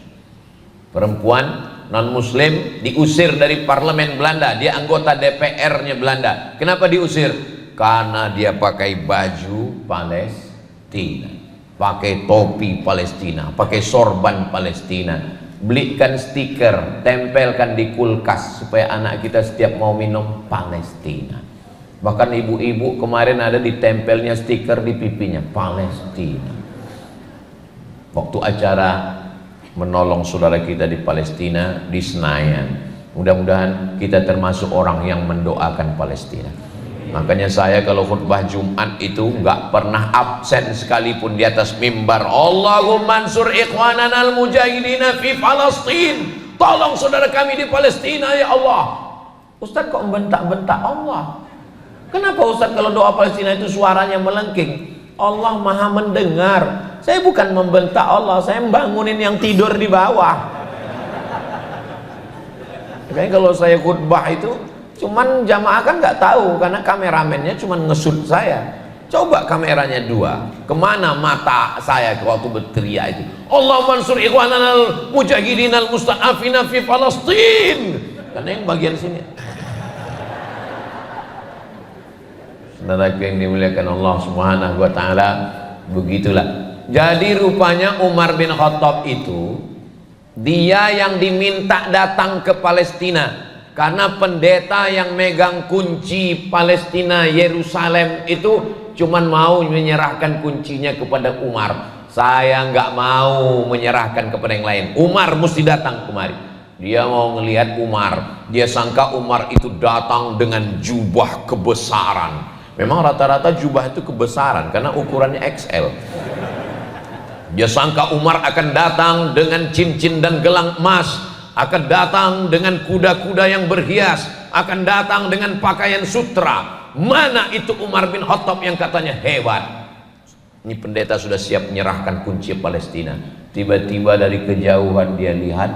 Perempuan non muslim diusir dari parlemen Belanda. Dia anggota DPR-nya Belanda. Kenapa diusir? Karena dia pakai baju Palestina, pakai topi Palestina, pakai sorban Palestina. Belikan stiker, tempelkan di kulkas supaya anak kita setiap mau minum Palestina. Bahkan ibu-ibu kemarin ada ditempelnya stiker di pipinya, Palestina. waktu acara menolong saudara kita di Palestina di Senayan. Mudah-mudahan kita termasuk orang yang mendoakan Palestina. Makanya saya kalau khutbah Jumat itu nggak pernah absen sekalipun di atas mimbar. Allahumma ansur ikhwanana al-mujahidina fi Palestin. Tolong saudara kami di Palestina ya Allah. Ustaz kok membentak-bentak Allah? Kenapa Ustaz kalau doa Palestina itu suaranya melengking? Allah maha mendengar. Saya bukan membentak Allah, saya membangunin yang tidur di bawah. Makanya kalau saya khutbah itu cuman jamaah kan nggak tahu karena kameramennya cuman ngesut saya. Coba kameranya dua, kemana mata saya waktu berteriak itu? Allah mansur ikhwananal mujahidin al musta'afina fi Palestin. Karena yang bagian sini. Saudara yang dimuliakan Allah Subhanahu wa taala, begitulah. Jadi rupanya Umar bin Khattab itu dia yang diminta datang ke Palestina. Karena pendeta yang megang kunci Palestina Yerusalem itu cuman mau menyerahkan kuncinya kepada Umar. Saya nggak mau menyerahkan kepada yang lain. Umar mesti datang kemari. Dia mau ngelihat Umar. Dia sangka Umar itu datang dengan jubah kebesaran. Memang rata-rata jubah itu kebesaran karena ukurannya XL. Dia sangka Umar akan datang dengan cincin dan gelang emas, akan datang dengan kuda-kuda yang berhias, akan datang dengan pakaian sutra. Mana itu Umar bin Khattab yang katanya hebat? Ini pendeta sudah siap menyerahkan kunci Palestina. Tiba-tiba dari kejauhan dia lihat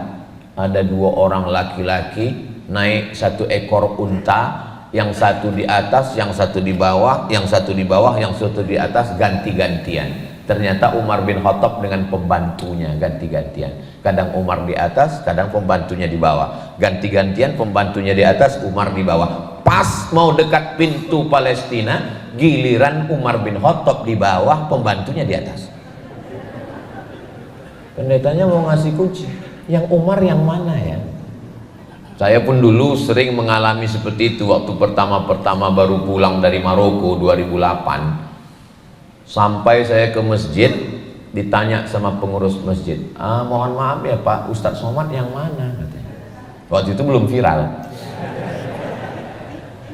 ada dua orang laki-laki naik satu ekor unta, yang satu di atas, yang satu di bawah, yang satu di bawah, yang satu di atas, ganti-gantian. Ternyata Umar bin Khattab dengan pembantunya ganti-gantian. Kadang Umar di atas, kadang pembantunya di bawah. Ganti-gantian, pembantunya di atas, Umar di bawah. Pas mau dekat pintu Palestina, giliran Umar bin Khattab di bawah, pembantunya di atas. Pendetanya mau ngasih kunci, yang Umar yang mana ya? Saya pun dulu sering mengalami seperti itu waktu pertama-pertama baru pulang dari Maroko 2008. Sampai saya ke masjid, ditanya sama pengurus masjid, mohon maaf ya Pak, Ustadz Somad yang mana? Katanya. Waktu itu belum viral.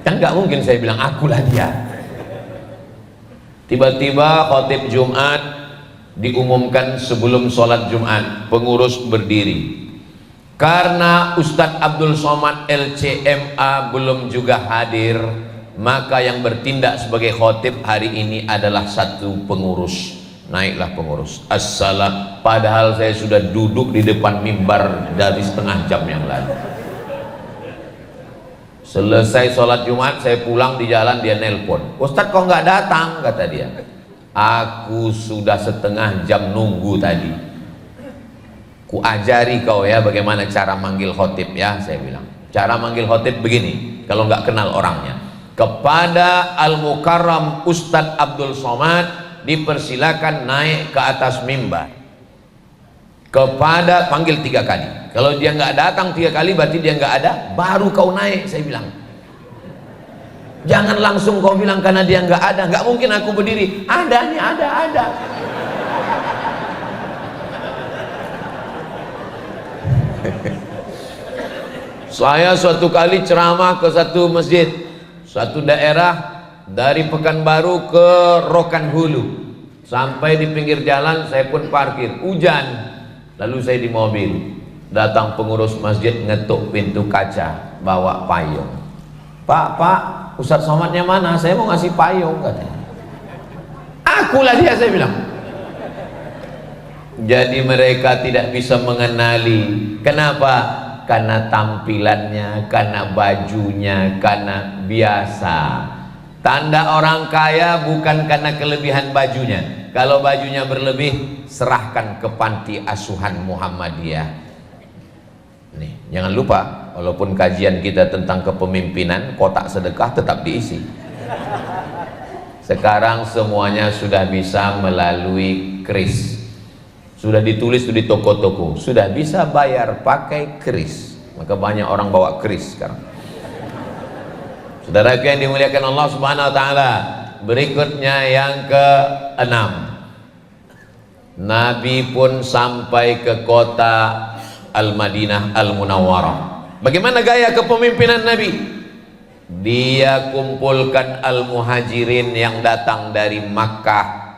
Kan nggak mungkin saya bilang akulah dia. Tiba-tiba khotib Jumat diumumkan sebelum sholat Jumat, pengurus berdiri. Karena Ustadz Abdul Somad LCMA belum juga hadir, maka yang bertindak sebagai khotib hari ini adalah satu pengurus. Naiklah pengurus. Assalam. Padahal saya sudah duduk di depan mimbar dari setengah jam yang lalu. Selesai sholat Jumat, saya pulang di jalan, dia nelpon. Ustadz kok nggak datang? Kata dia. Aku sudah setengah jam nunggu tadi. Ku ajari kau ya bagaimana cara manggil khotib ya, saya bilang. Cara manggil khotib begini, kalau nggak kenal orangnya. Kepada Al-Mukarram Ustadz Abdul Somad dipersilakan naik ke atas mimbar. Kepada, panggil 3 kali. Kalau dia nggak datang 3 kali berarti dia nggak ada, baru kau naik, saya bilang. Jangan langsung kau bilang karena dia nggak ada. Nggak mungkin aku berdiri, ada nih, ada. Saya suatu kali ceramah ke satu masjid, satu daerah dari Pekanbaru ke Rokan Hulu. Sampai di pinggir jalan saya pun parkir, hujan. Lalu saya di mobil, datang pengurus masjid ngetuk pintu kaca, bawa payung. Pak, Ustadz Somadnya mana? Saya mau ngasih payung, katanya. Akulah dia, saya bilang. Jadi mereka tidak bisa mengenali. Kenapa? Karena tampilannya, karena bajunya, karena biasa. Tanda orang kaya bukan karena kelebihan bajunya. Kalau bajunya berlebih, serahkan ke panti asuhan Muhammadiyah. Nih, jangan lupa, walaupun kajian kita tentang kepemimpinan, kotak sedekah tetap diisi. Sekarang semuanya sudah bisa melalui kris. Sudah ditulis di toko-toko, sudah bisa bayar pakai kris. Maka banyak orang bawa kris sekarang. Saudara yang dimuliakan Allah Subhanahu wa taala, berikutnya yang ke-6. Nabi pun sampai ke kota Al-Madinah Al-Munawwarah. Bagaimana gaya kepemimpinan Nabi? Dia kumpulkan Al-Muhajirin yang datang dari Makkah,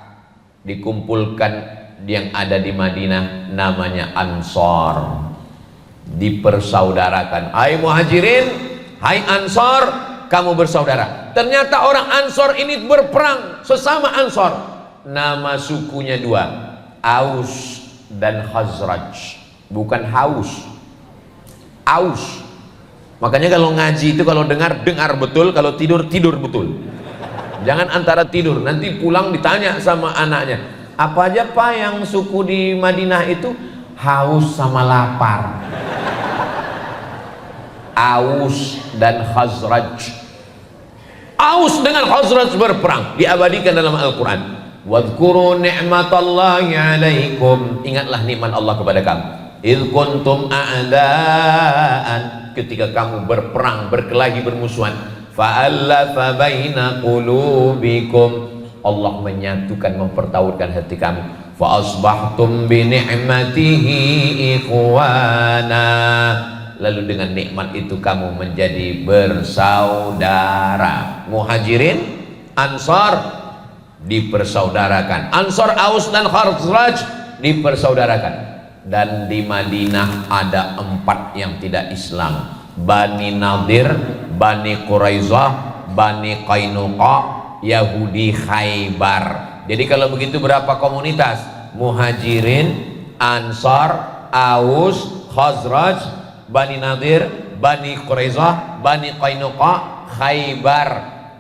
dikumpulkan yang ada di Madinah, namanya Ansar, dipersaudarakan. Hai Muhajirin, hai Ansar, kamu bersaudara. Ternyata orang Ansar ini berperang sesama Ansar. Nama sukunya dua, Aus dan Khazraj, bukan Haus, Aus. Makanya kalau ngaji itu kalau dengar betul, kalau tidur betul. Jangan antara tidur, nanti pulang ditanya sama anaknya, apa aja Pak yang suku di Madinah itu? Haus sama lapar. Aus dan Khazraj. Aus dengan Khazraj berperang, diabadikan dalam Al-Quran. Wadhkuru ni'matallahi alaikum, ingatlah nikmat Allah kepada kamu. Idh kuntum a'daan, ketika kamu berperang, berkelahi, bermusuhan. Fa'allafa baina qulubikum, Allah menyatukan, mempertautkan hati kamu. Fa'asbahtum bi ni'matihi ikhwana, lalu dengan nikmat itu kamu menjadi bersaudara. Muhajirin, Ansar dipersaudarakan. Ansar, Aus dan Khazraj dipersaudarakan. Dan di Madinah ada 4 yang tidak Islam: Bani Nadir, Bani Quraizah, Bani Qainuqa, Yahudi Khaybar. Jadi kalau begitu berapa komunitas? Muhajirin, Ansar, Aus, Khazraj, Bani Nadir, Bani Quraizah, Bani Qainuqa, Khaybar,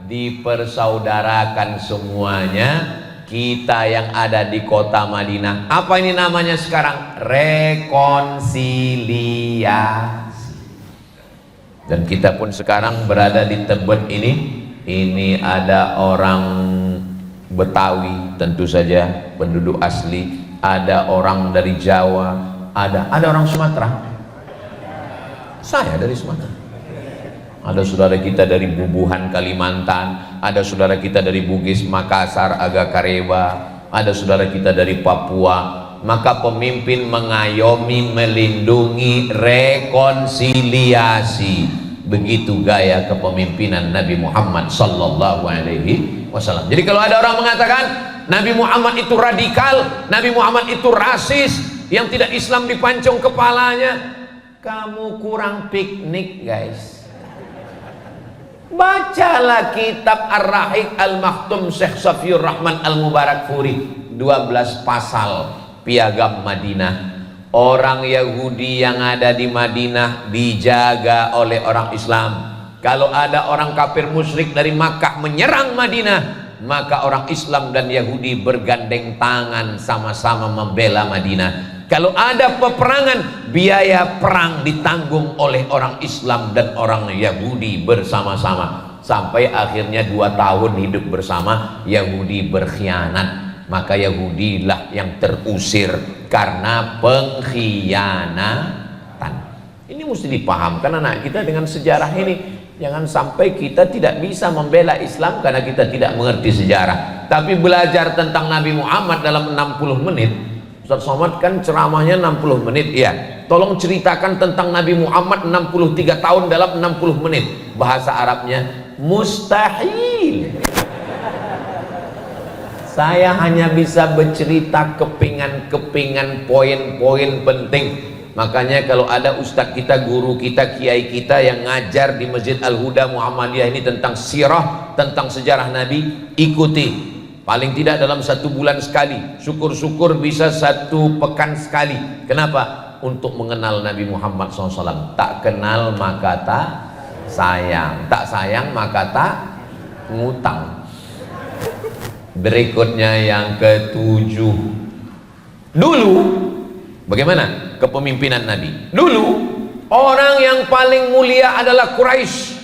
dipersaudarakan semuanya. Kita yang ada di kota Madinah, apa ini namanya sekarang? Rekonsiliasi. Dan kita pun sekarang berada di Tebet ini ada orang Betawi tentu saja, penduduk asli, ada orang dari Jawa, ada orang Sumatera. Saya dari Sumatera. Ada saudara kita dari Bubuhan Kalimantan, ada saudara kita dari Bugis Makassar Aga Kareba, ada saudara kita dari Papua. Maka pemimpin mengayomi, melindungi, rekonsiliasi. Begitu gaya kepemimpinan Nabi Muhammad sallallahu alaihi wasallam. Jadi kalau ada orang mengatakan Nabi Muhammad itu radikal, Nabi Muhammad itu rasis, yang tidak Islam dipancung kepalanya, kamu kurang piknik guys. Bacalah kitab Ar-Rahiq Al-Maktum Syekh Safiyur Rahman Al-Mubarakfuri, 12 pasal piagam Madinah. Orang Yahudi yang ada di Madinah dijaga oleh orang Islam. Kalau ada orang kafir musyrik dari Makkah menyerang Madinah, maka orang Islam dan Yahudi bergandeng tangan sama-sama membela Madinah. Kalau ada peperangan, biaya perang ditanggung oleh orang Islam dan orang Yahudi bersama-sama. Sampai akhirnya 2 tahun hidup bersama, Yahudi berkhianat. Maka Yahudilah yang terusir karena pengkhianatan. Ini mesti dipahamkan anak kita dengan sejarah ini. Jangan sampai kita tidak bisa membela Islam karena kita tidak mengerti sejarah. Tapi belajar tentang Nabi Muhammad dalam 60 menit. Ustaz Somad kan ceramahnya 60 menit ya. Tolong ceritakan tentang Nabi Muhammad 63 tahun dalam 60 menit. Bahasa Arabnya mustahil. Saya hanya bisa bercerita kepingan-kepingan poin-poin penting. Makanya kalau ada ustadz kita, guru kita, kiai kita yang ngajar di Masjid Al-Huda Muhammadiyah ini tentang sirah, tentang sejarah Nabi, ikuti. Paling tidak dalam 1 bulan sekali, syukur-syukur bisa 1 pekan sekali. Kenapa? Untuk mengenal Nabi Muhammad SAW. Tak kenal maka tak sayang, tak sayang maka tak ngutang. Berikutnya yang ke-7. Dulu bagaimana kepemimpinan Nabi? Dulu orang yang paling mulia adalah Quraisy.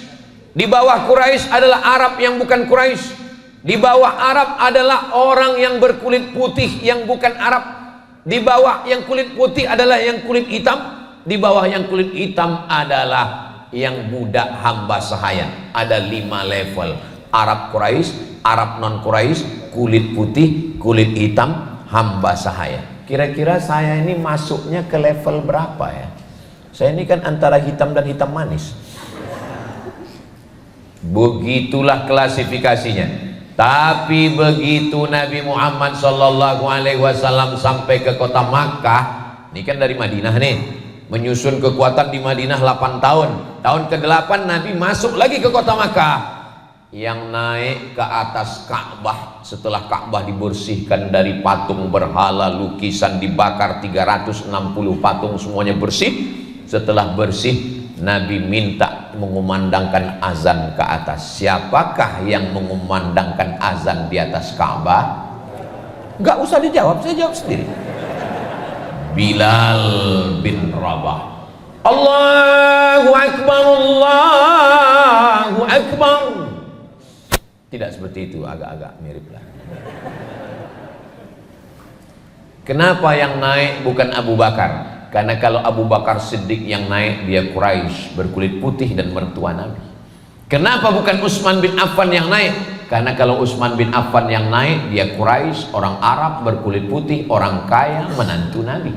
Di bawah Quraisy adalah Arab yang bukan Quraisy. Di bawah Arab adalah orang yang berkulit putih yang bukan Arab. Di bawah yang kulit putih adalah yang kulit hitam. Di bawah yang kulit hitam adalah yang budak hamba sahaya. Ada 5 level: Arab Quraisy, Arab non Quraisy, kulit putih, kulit hitam, hamba sahaya. Kira-kira saya ini masuknya ke level berapa ya? Saya ini kan antara hitam dan hitam manis. Begitulah klasifikasinya. Tapi begitu Nabi Muhammad SAW sampai ke kota Makkah, ini kan dari Madinah nih, menyusun kekuatan di Madinah 8 tahun. Tahun ke-8 Nabi masuk lagi ke kota Makkah. Yang naik ke atas Ka'bah setelah Ka'bah dibersihkan dari patung berhala, lukisan dibakar, 360 patung semuanya bersih. Setelah bersih, Nabi minta mengumandangkan azan ke atas. Siapakah yang mengumandangkan azan di atas Ka'bah? Gak usah dijawab, saya jawab sendiri. Bilal bin Rabah. Allahu Akbar, Allahu Akbar. Tidak seperti itu, agak-agak mirip lah. Kenapa yang naik bukan Abu Bakar? Karena kalau Abu Bakar Siddiq yang naik, dia Quraisy, berkulit putih dan mertua Nabi. Kenapa bukan Utsman bin Affan yang naik? Karena kalau Utsman bin Affan yang naik, dia Quraisy, orang Arab, berkulit putih, orang kaya, menantu Nabi.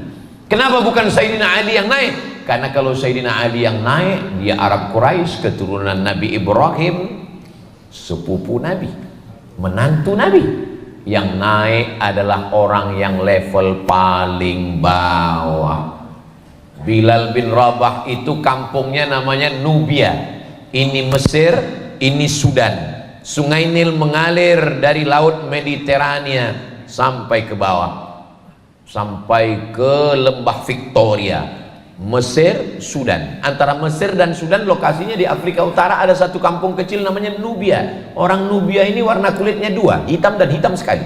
Kenapa bukan Sayyidina Ali yang naik? Karena kalau Sayyidina Ali yang naik, dia Arab Quraisy, keturunan Nabi Ibrahim, sepupu Nabi, menantu Nabi. Yang naik adalah orang yang level paling bawah. Bilal bin Rabah itu kampungnya namanya Nubia. Ini Mesir, ini Sudan. Sungai Nil mengalir dari laut Mediterania sampai ke bawah, sampai ke lembah Victoria. Mesir, Sudan. Antara Mesir dan Sudan lokasinya di Afrika Utara, ada satu kampung kecil namanya Nubia. Orang Nubia ini warna kulitnya dua, hitam dan hitam sekali.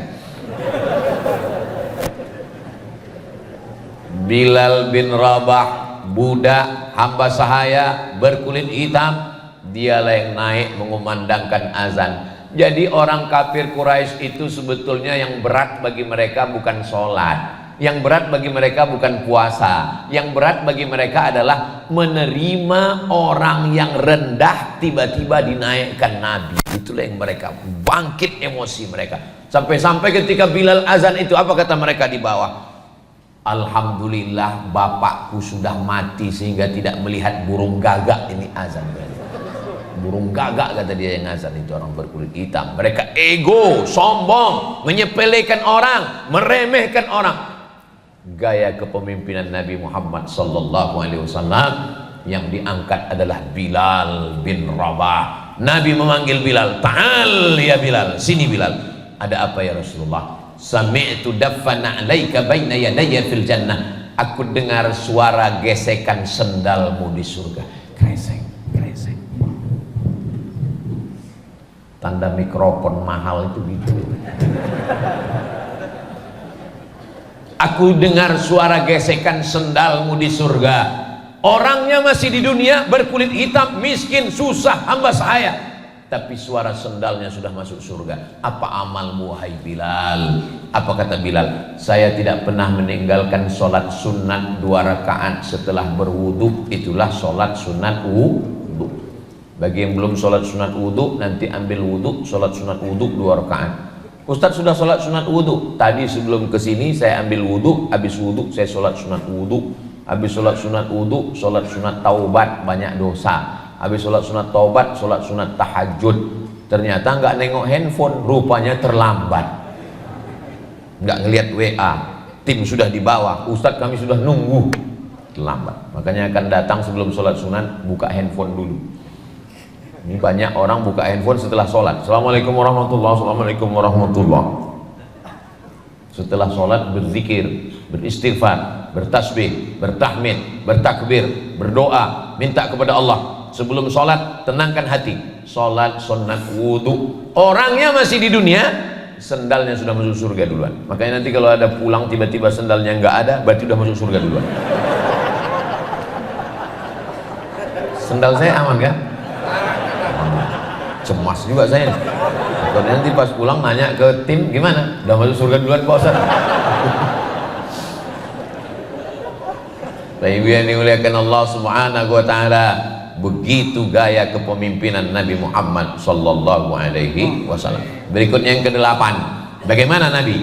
Bilal bin Rabah, budak hamba sahaya berkulit hitam, dialah yang naik mengumandangkan azan. Jadi orang kafir Quraisy itu sebetulnya yang berat bagi mereka bukan sholat, yang berat bagi mereka bukan puasa, yang berat bagi mereka adalah menerima orang yang rendah tiba-tiba dinaikkan Nabi. Itulah yang mereka bangkit emosi mereka. Sampai-sampai ketika Bilal azan itu, apa kata mereka di bawah? Alhamdulillah bapakku sudah mati sehingga tidak melihat burung gagak ini azan. Burung gagak kata dia yang azan itu, orang berkulit hitam. Mereka ego, sombong, menyepelekan orang, meremehkan orang. Gaya kepemimpinan Nabi Muhammad SAW yang diangkat adalah Bilal bin Rabah. Nabi memanggil Bilal, "Ta'al ya Bilal, sini Bilal." Ada apa ya Rasulullah? Sami'tu daffana 'alaika baina yadayya fil jannah. Aku dengar suara gesekan sendalmu di surga. Kresek, kresek. Tanda mikrofon mahal itu gitu. Aku dengar suara gesekan sendalmu di surga. Orangnya masih di dunia, berkulit hitam, miskin, susah, hamba sahaya, tapi suara sendalnya sudah masuk surga. Apa amalmu wahai Bilal? Apa kata Bilal? Saya tidak pernah meninggalkan sholat sunat 2 rakaat setelah berwudu. Itulah sholat sunat wudu. Bagi yang belum sholat sunat wudu, nanti ambil wudu, sholat sunat wudu 2 rakaat. Ustadz sudah sholat sunat wudu. Tadi sebelum kesini saya ambil wudu, habis wudu saya sholat sunat wudu, habis sholat sunat wudu, sholat sunat taubat, banyak dosa. Habis sholat sunat taubat, sholat sunat tahajud. Ternyata nggak nengok handphone, rupanya terlambat. Nggak ngelihat WA, tim sudah di bawah, Ustadz kami sudah nunggu. Terlambat. Makanya akan datang sebelum sholat sunat, buka handphone dulu. Ini banyak orang buka handphone setelah sholat. Assalamualaikum warahmatullahi wabarakatuh. Assalamualaikum warahmatullahi. Setelah sholat berzikir, beristighfar, bertasbih, bertahmid, bertakbir, berdoa, minta kepada Allah. Sebelum sholat tenangkan hati. Sholat sunat wudu. Orangnya masih di dunia, sendalnya sudah masuk surga duluan. Makanya nanti kalau ada pulang tiba-tiba sendalnya nggak ada, berarti udah masuk surga duluan. Sendal saya aman kan? Cemas juga saya. Soalnya nanti pas pulang nanya ke tim, gimana? Udah masuk surga duluan Pak Ustaz? Tapi yang dimuliakan Allah Subhanahu wa taala, begitu gaya kepemimpinan Nabi Muhammad sallallahu alaihi wasallam. Berikutnya yang ke-8. Bagaimana Nabi?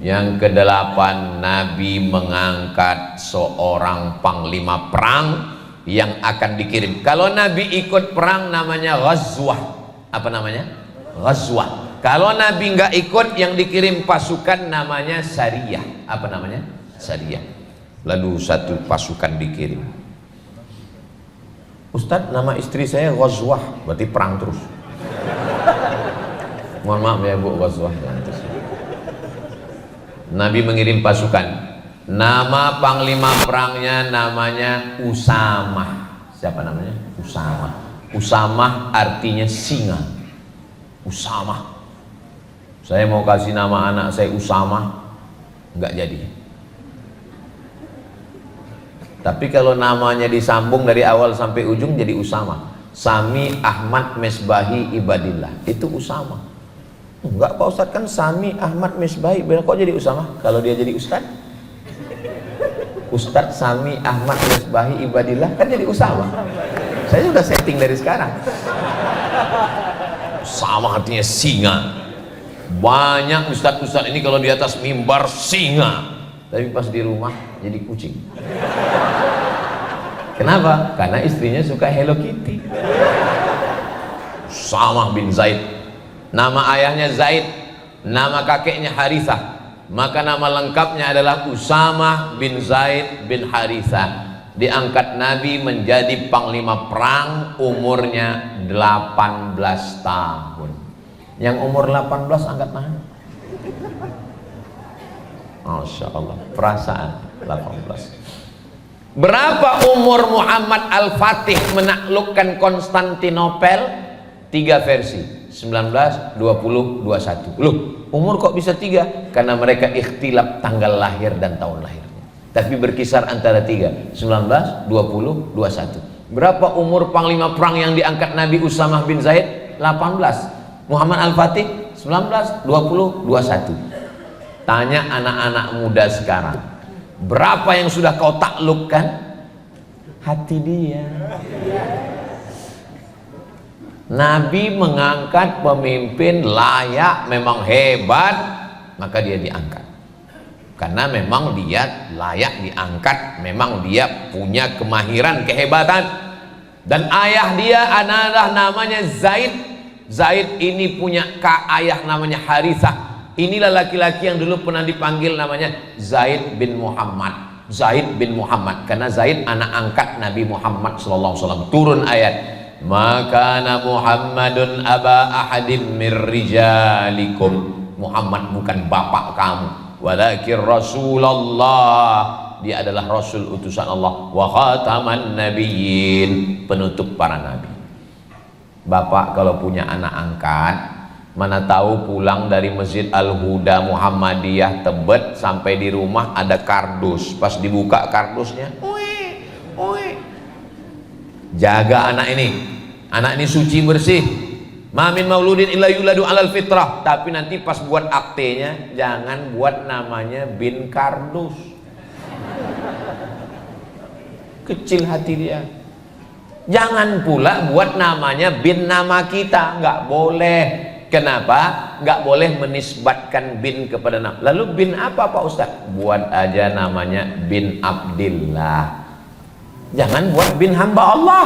Yang kedelapan, Nabi mengangkat seorang panglima perang yang akan dikirim. Kalau Nabi ikut perang namanya ghazwah. Apa namanya? Ghazwah. Kalau Nabi nggak ikut, yang dikirim pasukan namanya sariyah. Apa namanya? Sariyah. Lalu satu pasukan dikirim. Ustadz, nama istri saya ghazwah, berarti perang terus. Mohon maaf ya Bu, ghazwah. Nabi mengirim pasukan. Nama panglima perangnya namanya Usamah. Siapa namanya? Usamah. Usamah artinya singa. Usamah. Saya mau kasih nama anak saya Usamah, nggak jadi. Tapi kalau namanya disambung dari awal sampai ujung jadi Usamah. Sami Ahmad Mesbahi Ibadillah, itu Usamah. Enggak Pak Ustadz, kan Sami Ahmad Mesbahi, kok jadi Usamah kalau dia jadi Ustadz? Ustadz Sami Ahmad Mesbahi Ibadillah kan jadi Usamah. Saya sudah setting dari sekarang. Usamah artinya singa. Banyak ustadz-ustadz ini kalau di atas mimbar singa, tapi pas di rumah jadi kucing. Kenapa? Karena istrinya suka Hello Kitty. Usamah bin Zaid. Nama ayahnya Zaid, nama kakeknya Harithah. Maka nama lengkapnya adalah Usamah bin Zaid bin Harithah. Diangkat Nabi menjadi panglima perang, umurnya 18 tahun. Yang umur 18 angkat tangan. Masya Allah, perasaan 18. Berapa umur Muhammad Al-Fatih menaklukkan Konstantinopel? 3 versi, 19, 20, 21. Loh, umur kok bisa 3? Karena mereka ikhtilaf tanggal lahir dan tahun lahirnya. Tapi berkisar antara 3, 19, 20, 21. Berapa umur panglima perang yang diangkat Nabi Usamah bin Zaid? 18. Muhammad Al-Fatih 19, 20, 21. Tanya anak-anak muda sekarang, berapa yang sudah kau taklukkan? Hati dia. Nabi mengangkat pemimpin layak, memang hebat, maka dia diangkat. Karena memang dia layak diangkat, memang dia punya kemahiran, kehebatan. Dan ayah dia adalah namanya Zaid. Zaid ini punya ayah namanya Harithah. Inilah laki-laki yang dulu pernah dipanggil namanya Zaid bin Muhammad. Zaid bin Muhammad, karena Zaid anak angkat Nabi Muhammad SAW. Turun ayat, maka Muhammadun aba ahadim mir rijalikum. Muhammad bukan bapak kamu, walakin Rasulullah, dia adalah Rasul utusan Allah, wa khataman nabiyyin, penutup para nabi. Bapak kalau punya anak angkat, mana tahu pulang dari Masjid Al-Huda Muhammadiyah Tebet sampai di rumah ada kardus, pas dibuka kardusnya, jaga anak ini suci bersih, ma min mauludin illa yuladu alal fitrah. Tapi nanti pas buat aktenya jangan buat namanya bin kardus, kecil hati dia. Jangan pula buat namanya bin nama kita, nggak boleh. Kenapa? Nggak boleh menisbatkan bin kepada nama. Lalu bin apa Pak Ustadz? Buat aja namanya bin Abdillah. Jangan buat bin hamba Allah.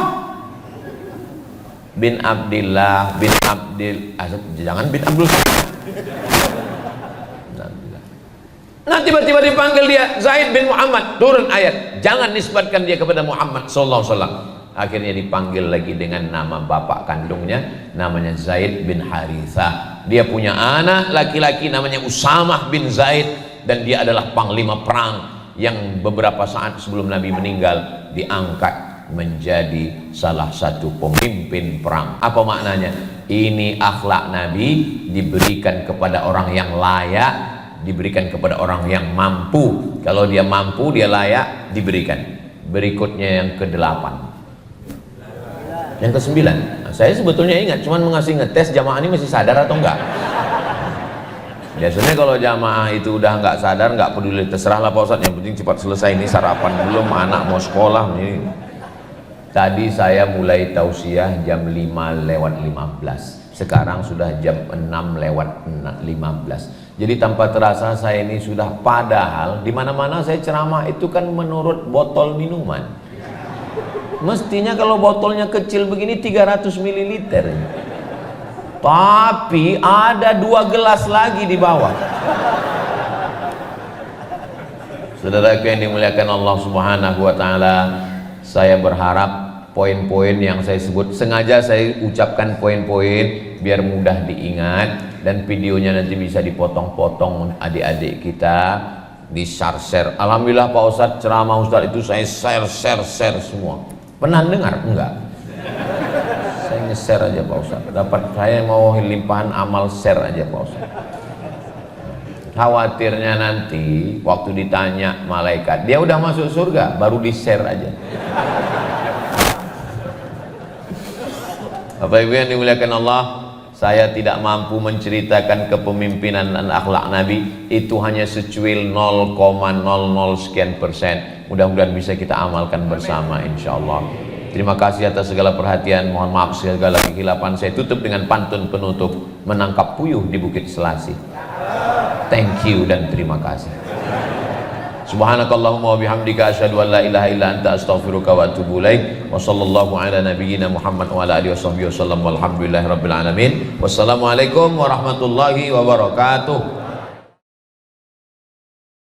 Bin Abdillah, bin Abdil, jangan bin Abdul. Nanti tiba-tiba dipanggil dia Zaid bin Muhammad, turun ayat, jangan nisbatkan dia kepada Muhammad sallallahu alaihi wasallam. Akhirnya dipanggil lagi dengan nama bapak kandungnya, namanya Zaid bin Harithah. Dia punya anak laki-laki namanya Usamah bin Zaid, dan dia adalah panglima perang yang beberapa saat sebelum Nabi meninggal diangkat menjadi salah satu pemimpin perang. Apa maknanya? Ini akhlak Nabi, diberikan kepada orang yang layak, diberikan kepada orang yang mampu. Kalau dia mampu, dia layak, diberikan. Berikutnya yang ke-8. Yang ke-9, saya sebetulnya ingat, cuman mengasih ngetes jamaah ini masih sadar atau enggak. Biasanya kalau jamaah itu udah enggak sadar, enggak peduli, terserahlah Pak Ustadz, yang penting cepat selesai, ini sarapan belum, anak mau sekolah ini. Tadi saya mulai tausiah jam 5:15, sekarang sudah jam 6:15. Jadi tanpa terasa saya ini sudah, padahal di mana-mana saya ceramah itu kan menurut botol minuman. Mestinya kalau botolnya kecil begini 300 ml. Tapi ada 2 gelas lagi di bawah. Saudaraku yang dimuliakan Allah Subhanahu wa taala, saya berharap poin-poin yang saya sebut, sengaja saya ucapkan poin-poin biar mudah diingat, dan videonya nanti bisa dipotong-potong adik-adik kita, di share. Alhamdulillah Pak Ustadz, ceramah Ustadz itu saya share semua. Pernah dengar? Enggak. Saya nge-share aja Pak Ustadz. Dapat, saya mau limpahan amal share aja Pak Ustadz. Khawatirnya nanti waktu ditanya malaikat, dia udah masuk surga, baru di-share aja. Bapak Ibu yang dimuliakan Allah, saya tidak mampu menceritakan kepemimpinan dan akhlak Nabi. Itu hanya secuil 0,00 sekian persen. Mudah-mudahan bisa kita amalkan bersama insyaallah. Terima kasih atas segala perhatian. Mohon maaf segala kehilapan. Saya tutup dengan pantun penutup, menangkap puyuh di Bukit Selasih. Thank you dan terima kasih. Subhanakallahumma wa bihamdika asyhadu an la ilaha illa anta astaghfiruka wa atubu ilaik. Wa sallallahu ala nabiyyina Muhammad wa ala alihi washabbihi wasallam walhamdulillahi rabbil alamin. Wassalamualaikum warahmatullahi wabarakatuh.